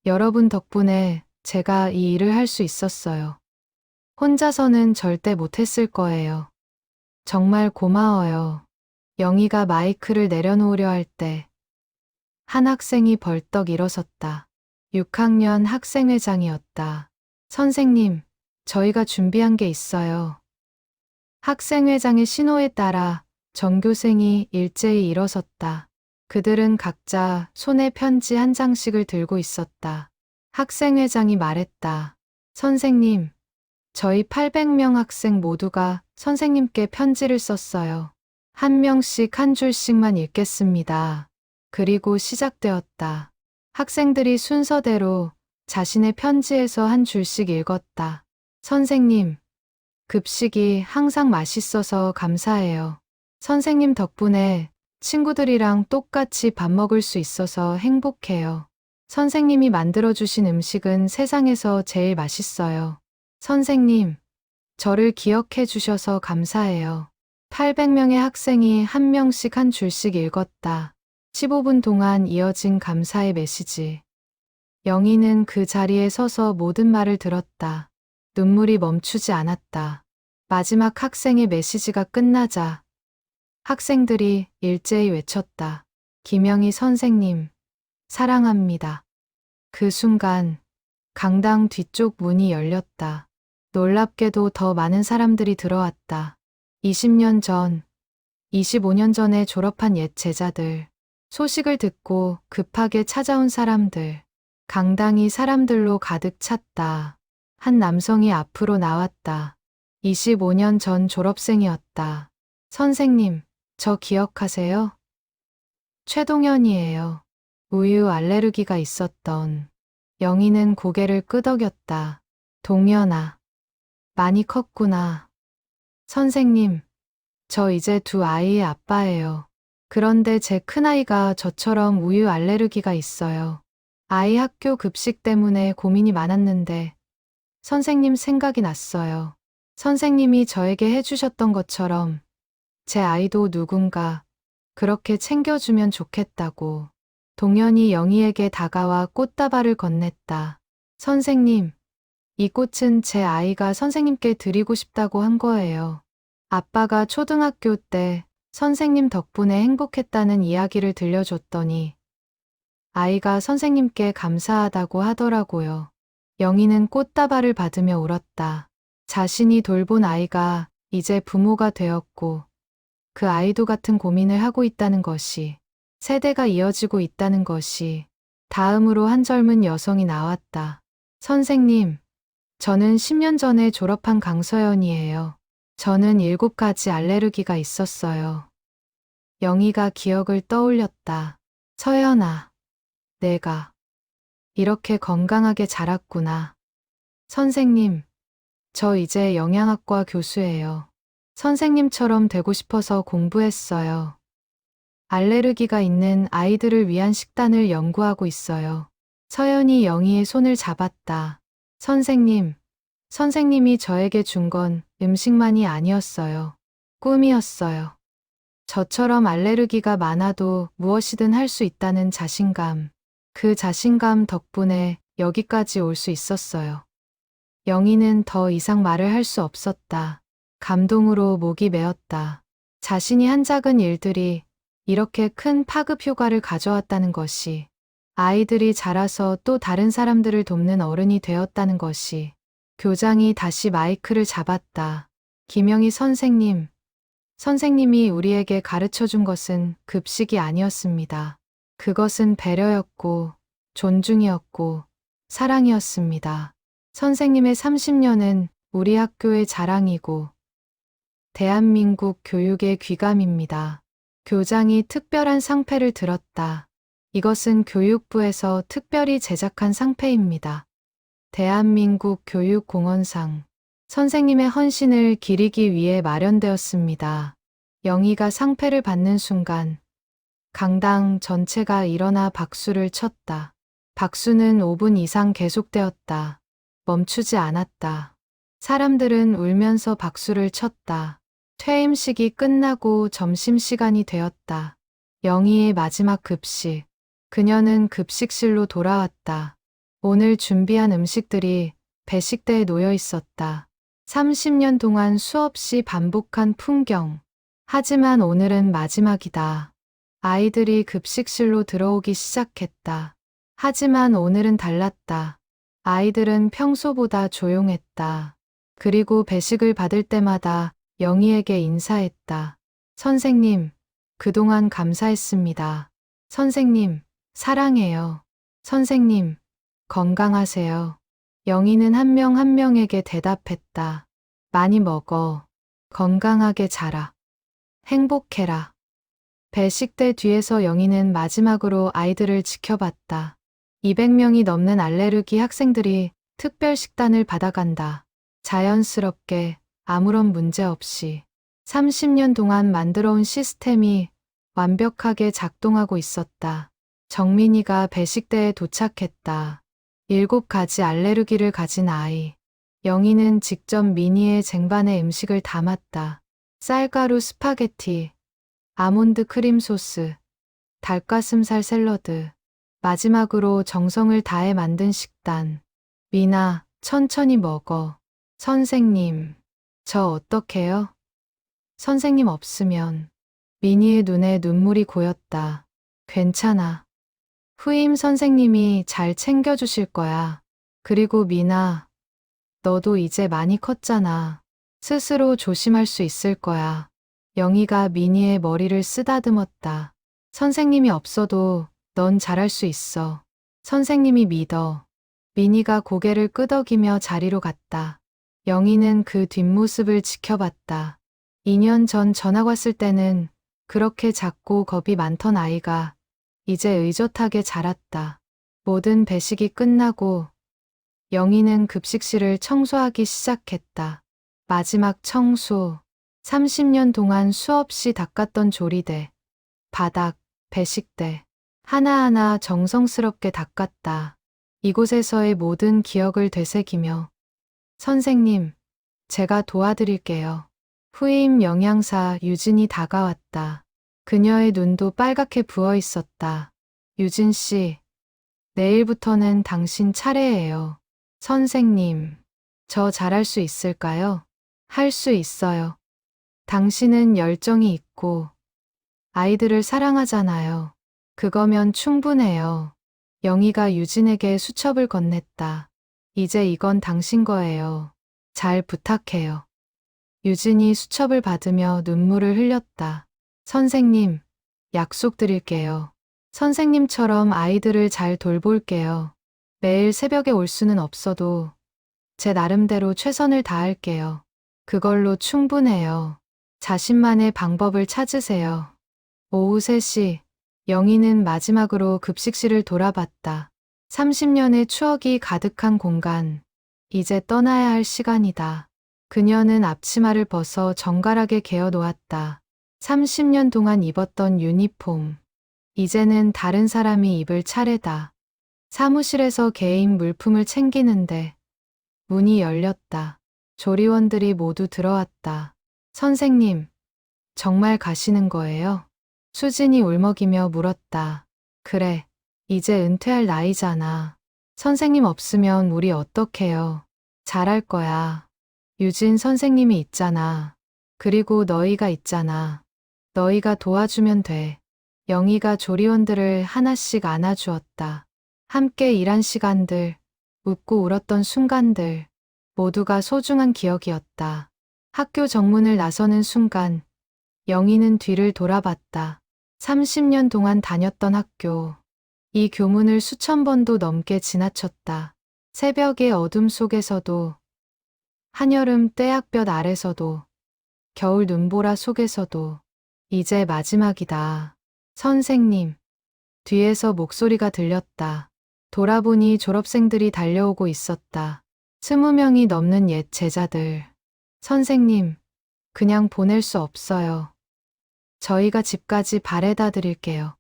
여러분 덕분에 제가 이 일을 할 수 있었어요. 혼자서는 절대 못했을 거예요. 정말 고마워요. 영희가 마이크를 내려놓으려 할 때 한 학생이 벌떡 일어섰다. 6학년 학생회장이었다. 선생님, 저희가 준비한 게 있어요. 학생회장의 신호에 따라 전교생이 일제히 일어섰다. 그들은 각자 손에 편지 한 장씩을 들고 있었다. 학생회장이 말했다. 선생님, 저희 800명 학생 모두가 선생님께 편지를 썼어요. 한 명씩 한 줄씩만 읽겠습니다. 그리고 시작되었다. 학생들이 순서대로 자신의 편지에서 한 줄씩 읽었다. 선생님, 급식이 항상 맛있어서 감사해요. 선생님 덕분에 친구들이랑 똑같이 밥 먹을 수 있어서 행복해요. 선생님이 만들어주신 음식은 세상에서 제일 맛있어요. 선생님, 저를 기억해 주셔서 감사해요. 800명의 학생이 한 명씩 한 줄씩 읽었다. 15분 동안 이어진 감사의 메시지. 영희는 그 자리에 서서 모든 말을 들었다. 눈물이 멈추지 않았다. 마지막 학생의 메시지가 끝나자 학생들이 일제히 외쳤다. 김영희 선생님, 사랑합니다. 그 순간 강당 뒤쪽 문이 열렸다. 놀랍게도 더 많은 사람들이 들어왔다. 20년 전, 25년 전에 졸업한 옛 제자들, 소식을 듣고 급하게 찾아온 사람들, 강당이 사람들로 가득 찼다. 한 남성이 앞으로 나왔다. 25년 전 졸업생이었다. 선생님, 저 기억하세요? 최동현이에요. 우유 알레르기가 있었던. 영희는 고개를 끄덕였다. 동현아, 많이 컸구나. 선생님, 저 이제 두 아이의 아빠예요. 그런데 제 큰아이가 저처럼 우유 알레르기가 있어요. 아이 학교 급식 때문에 고민이 많았는데 선생님 생각이 났어요. 선생님이 저에게 해주셨던 것처럼 제 아이도 누군가 그렇게 챙겨주면 좋겠다고. 동현이 영희에게 다가와 꽃다발을 건넸다. 선생님, 이 꽃은 제 아이가 선생님께 드리고 싶다고 한 거예요. 아빠가 초등학교 때 선생님 덕분에 행복했다는 이야기를 들려줬더니 아이가 선생님께 감사하다고 하더라고요. 영희는 꽃다발을 받으며 울었다. 자신이 돌본 아이가 이제 부모가 되었고 그 아이도 같은 고민을 하고 있다는 것이, 세대가 이어지고 있다는 것이. 다음으로 한 젊은 여성이 나왔다. 선생님, 저는 10년 전에 졸업한 강서연이에요. 저는 7가지 알레르기가 있었어요. 영희가 기억을 떠올렸다. 서연아, 내가 이렇게 건강하게 자랐구나. 선생님, 저 이제 영양학과 교수예요. 선생님처럼 되고 싶어서 공부했어요. 알레르기가 있는 아이들을 위한 식단을 연구하고 있어요. 서연이 영희의 손을 잡았다. 선생님, 선생님이 저에게 준 건 음식만이 아니었어요. 꿈이었어요. 저처럼 알레르기가 많아도 무엇이든 할 수 있다는 자신감. 그 자신감 덕분에 여기까지 올 수 있었어요. 영희는 더 이상 말을 할 수 없었다. 감동으로 목이 메었다. 자신이 한 작은 일들이 이렇게 큰 파급 효과를 가져왔다는 것이, 아이들이 자라서 또 다른 사람들을 돕는 어른이 되었다는 것이. 교장이 다시 마이크를 잡았다. 김영희 선생님, 선생님이 우리에게 가르쳐 준 것은 급식이 아니었습니다. 그것은 배려였고, 존중이었고, 사랑이었습니다. 선생님의 30년은 우리 학교의 자랑이고, 대한민국 교육의 귀감입니다. 교장이 특별한 상패를 들었다. 이것은 교육부에서 특별히 제작한 상패입니다. 대한민국 교육공헌상. 선생님의 헌신을 기리기 위해 마련되었습니다. 영희가 상패를 받는 순간 강당 전체가 일어나 박수를 쳤다. 박수는 5분 이상 계속되었다. 멈추지 않았다. 사람들은 울면서 박수를 쳤다. 퇴임식이 끝나고 점심시간이 되었다. 영희의 마지막 급식. 그녀는 급식실로 돌아왔다. 오늘 준비한 음식들이 배식대에 놓여 있었다. 30년 동안 수없이 반복한 풍경. 하지만 오늘은 마지막이다. 아이들이 급식실로 들어오기 시작했다. 하지만 오늘은 달랐다. 아이들은 평소보다 조용했다. 그리고 배식을 받을 때마다 영희에게 인사했다. 선생님, 그동안 감사했습니다. 선생님, 사랑해요. 선생님, 건강하세요. 영희는 한 명 한 명에게 대답했다. 많이 먹어. 건강하게 자라. 행복해라. 배식대 뒤에서 영희는 마지막으로 아이들을 지켜봤다. 200명이 넘는 알레르기 학생들이 특별 식단을 받아간다. 자연스럽게 아무런 문제 없이 30년 동안 만들어온 시스템이 완벽하게 작동하고 있었다. 정민이가 배식대에 도착했다. 7가지 알레르기를 가진 아이. 영희는 직접 미니의 쟁반에 음식을 담았다. 쌀가루 스파게티, 아몬드 크림 소스, 닭가슴살 샐러드. 마지막으로 정성을 다해 만든 식단. 미나, 천천히 먹어. 선생님, 저 어떡해요? 선생님 없으면. 미니의 눈에 눈물이 고였다. 괜찮아. 후임 선생님이 잘 챙겨주실 거야. 그리고 미나, 너도 이제 많이 컸잖아. 스스로 조심할 수 있을 거야. 영희가 미니의 머리를 쓰다듬었다. 선생님이 없어도 넌 잘할 수 있어. 선생님이 믿어. 미니가 고개를 끄덕이며 자리로 갔다. 영희는 그 뒷모습을 지켜봤다. 2년 전 전학 왔을 때는 그렇게 작고 겁이 많던 아이가 이제 의젓하게 자랐다. 모든 배식이 끝나고 영희는 급식실을 청소하기 시작했다. 마지막 청소. 30년 동안 수없이 닦았던 조리대, 바닥, 배식대. 하나하나 정성스럽게 닦았다. 이곳에서의 모든 기억을 되새기며. 선생님, 제가 도와드릴게요. 후임 영양사 유진이 다가왔다. 그녀의 눈도 빨갛게 부어 있었다. 유진 씨, 내일부터는 당신 차례예요. 선생님, 저 잘할 수 있을까요? 할 수 있어요. 당신은 열정이 있고 아이들을 사랑하잖아요. 그거면 충분해요. 영희가 유진에게 수첩을 건넸다. 이제 이건 당신 거예요. 잘 부탁해요. 유진이 수첩을 받으며 눈물을 흘렸다. 선생님, 약속드릴게요. 선생님처럼 아이들을 잘 돌볼게요. 매일 새벽에 올 수는 없어도 제 나름대로 최선을 다할게요. 그걸로 충분해요. 자신만의 방법을 찾으세요. 오후 3시, 영희는 마지막으로 급식실을 돌아봤다. 30년의 추억이 가득한 공간. 이제 떠나야 할 시간이다. 그녀는 앞치마를 벗어 정갈하게 개어 놓았다. 30년 동안 입었던 유니폼. 이제는 다른 사람이 입을 차례다. 사무실에서 개인 물품을 챙기는데 문이 열렸다. 조리원들이 모두 들어왔다. 선생님, 정말 가시는 거예요? 수진이 울먹이며 물었다. 그래, 이제 은퇴할 나이잖아. 선생님 없으면 우리 어떡해요? 잘할 거야. 유진 선생님이 있잖아. 그리고 너희가 있잖아. 너희가 도와주면 돼. 영희가 조리원들을 하나씩 안아주었다. 함께 일한 시간들, 웃고 울었던 순간들, 모두가 소중한 기억이었다. 학교 정문을 나서는 순간, 영희는 뒤를 돌아봤다. 30년 동안 다녔던 학교. 이 교문을 수천 번도 넘게 지나쳤다. 새벽의 어둠 속에서도, 한여름 떼약볕 아래서도, 겨울 눈보라 속에서도, 이제 마지막이다. 선생님. 뒤에서 목소리가 들렸다. 돌아보니 졸업생들이 달려오고 있었다. 20명이 넘는 옛 제자들. 선생님, 그냥 보낼 수 없어요. 저희가 집까지 바래다 드릴게요.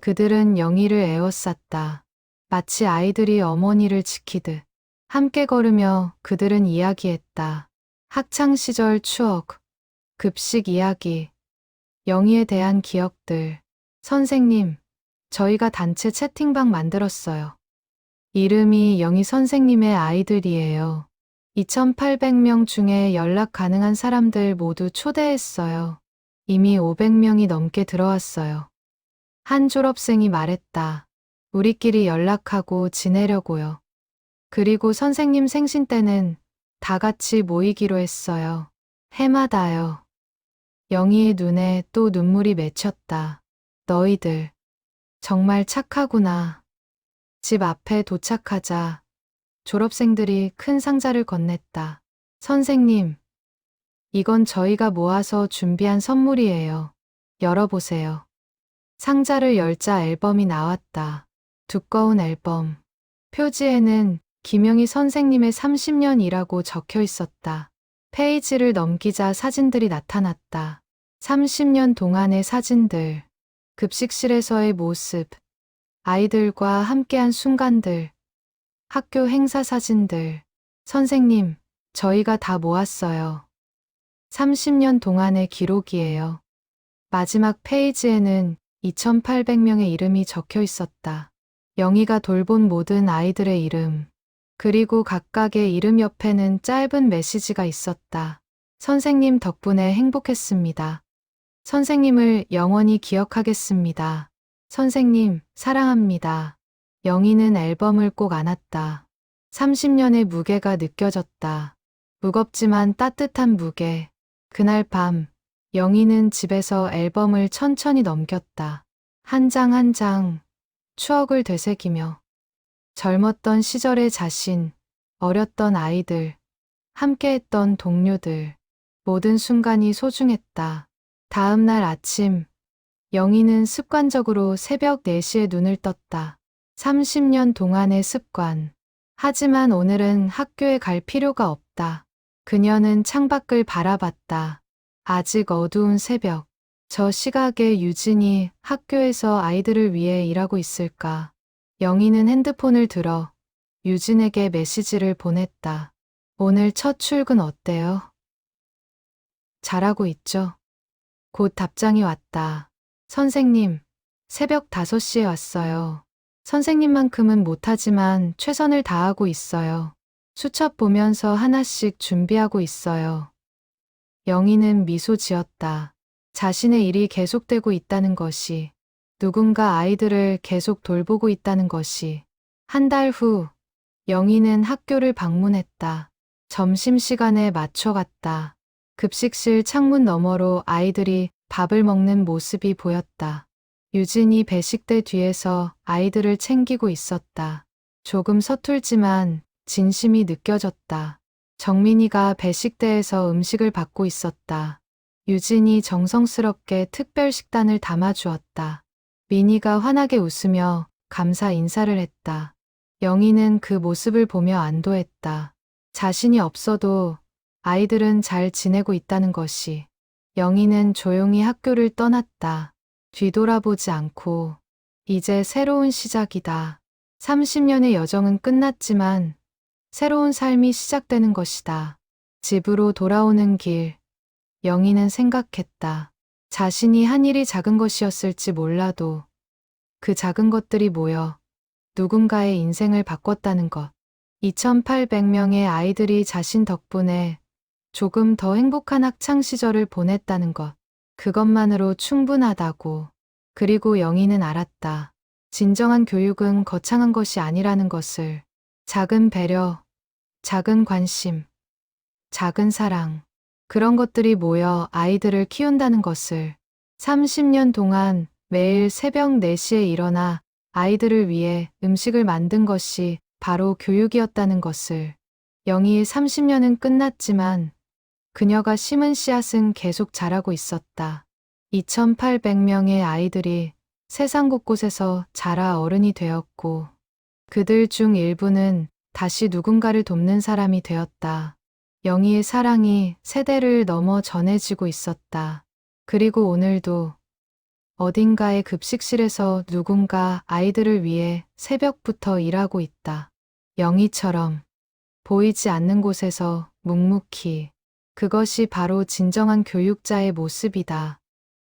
그들은 영희를 에워쌌다. 마치 아이들이 어머니를 지키듯. 함께 걸으며 그들은 이야기했다. 학창시절 추억, 급식 이야기, 영희에 대한 기억들. 선생님, 저희가 단체 채팅방 만들었어요. 이름이 영희 선생님의 아이들이에요. 2,800명 중에 연락 가능한 사람들 모두 초대했어요. 이미 500명이 넘게 들어왔어요. 한 졸업생이 말했다. 우리끼리 연락하고 지내려고요. 그리고 선생님 생신 때는 다 같이 모이기로 했어요. 해마다요. 영희의 눈에 또 눈물이 맺혔다. 너희들 정말 착하구나. 집 앞에 도착하자 졸업생들이 큰 상자를 건넸다. 선생님, 이건 저희가 모아서 준비한 선물이에요. 열어보세요. 상자를 열자 앨범이 나왔다. 두꺼운 앨범. 표지에는 김영희 선생님의 30년이라고 적혀 있었다. 페이지를 넘기자 사진들이 나타났다. 30년 동안의 사진들. 급식실에서의 모습. 아이들과 함께한 순간들. 학교 행사 사진들. 선생님, 저희가 다 모았어요. 30년 동안의 기록이에요. 마지막 페이지에는 2,800명의 이름이 적혀 있었다. 영희가 돌본 모든 아이들의 이름. 그리고 각각의 이름 옆에는 짧은 메시지가 있었다. 선생님 덕분에 행복했습니다. 선생님을 영원히 기억하겠습니다. 선생님, 사랑합니다. 영희는 앨범을 꼭 안았다. 30년의 무게가 느껴졌다. 무겁지만 따뜻한 무게. 그날 밤, 영희는 집에서 앨범을 천천히 넘겼다. 한 장 한 장, 추억을 되새기며. 젊었던 시절의 자신, 어렸던 아이들, 함께했던 동료들, 모든 순간이 소중했다. 다음 날 아침, 영희는 습관적으로 새벽 4시에 눈을 떴다. 30년 동안의 습관. 하지만 오늘은 학교에 갈 필요가 없다. 그녀는 창밖을 바라봤다. 아직 어두운 새벽. 저 시각에 유진이 학교에서 아이들을 위해 일하고 있을까? 영희는 핸드폰을 들어 유진에게 메시지를 보냈다. 오늘 첫 출근 어때요? 잘하고 있죠? 곧 답장이 왔다. 선생님, 새벽 5시에 왔어요. 선생님만큼은 못하지만 최선을 다하고 있어요. 수첩 보면서 하나씩 준비하고 있어요. 영희는 미소 지었다. 자신의 일이 계속되고 있다는 것이, 누군가 아이들을 계속 돌보고 있다는 것이. 한 달 후, 영희는 학교를 방문했다. 점심시간에 맞춰갔다. 급식실 창문 너머로 아이들이 밥을 먹는 모습이 보였다. 유진이 배식대 뒤에서 아이들을 챙기고 있었다. 조금 서툴지만 진심이 느껴졌다. 정민이가 배식대에서 음식을 받고 있었다. 유진이 정성스럽게 특별 식단을 담아주었다. 민희가 환하게 웃으며 감사 인사를 했다. 영희는 그 모습을 보며 안도했다. 자신이 없어도 아이들은 잘 지내고 있다는 것이. 영희는 조용히 학교를 떠났다. 뒤돌아보지 않고. 이제 새로운 시작이다. 30년의 여정은 끝났지만 새로운 삶이 시작되는 것이다. 집으로 돌아오는 길. 영희는 생각했다. 자신이 한 일이 작은 것이었을지 몰라도 그 작은 것들이 모여 누군가의 인생을 바꿨다는 것. 2,800명의 아이들이 자신 덕분에 조금 더 행복한 학창 시절을 보냈다는 것. 그것만으로 충분하다고. 그리고 영희는 알았다. 진정한 교육은 거창한 것이 아니라는 것을. 작은 배려, 작은 관심, 작은 사랑. 그런 것들이 모여 아이들을 키운다는 것을. 30년 동안 매일 새벽 4시에 일어나 아이들을 위해 음식을 만든 것이 바로 교육이었다는 것을. 영희의 30년은 끝났지만 그녀가 심은 씨앗은 계속 자라고 있었다. 2,800명의 아이들이 세상 곳곳에서 자라 어른이 되었고 그들 중 일부는 다시 누군가를 돕는 사람이 되었다. 영희의 사랑이 세대를 넘어 전해지고 있었다. 그리고 오늘도 어딘가의 급식실에서 누군가 아이들을 위해 새벽부터 일하고 있다. 영희처럼 보이지 않는 곳에서 묵묵히. 그것이 바로 진정한 교육자의 모습이다.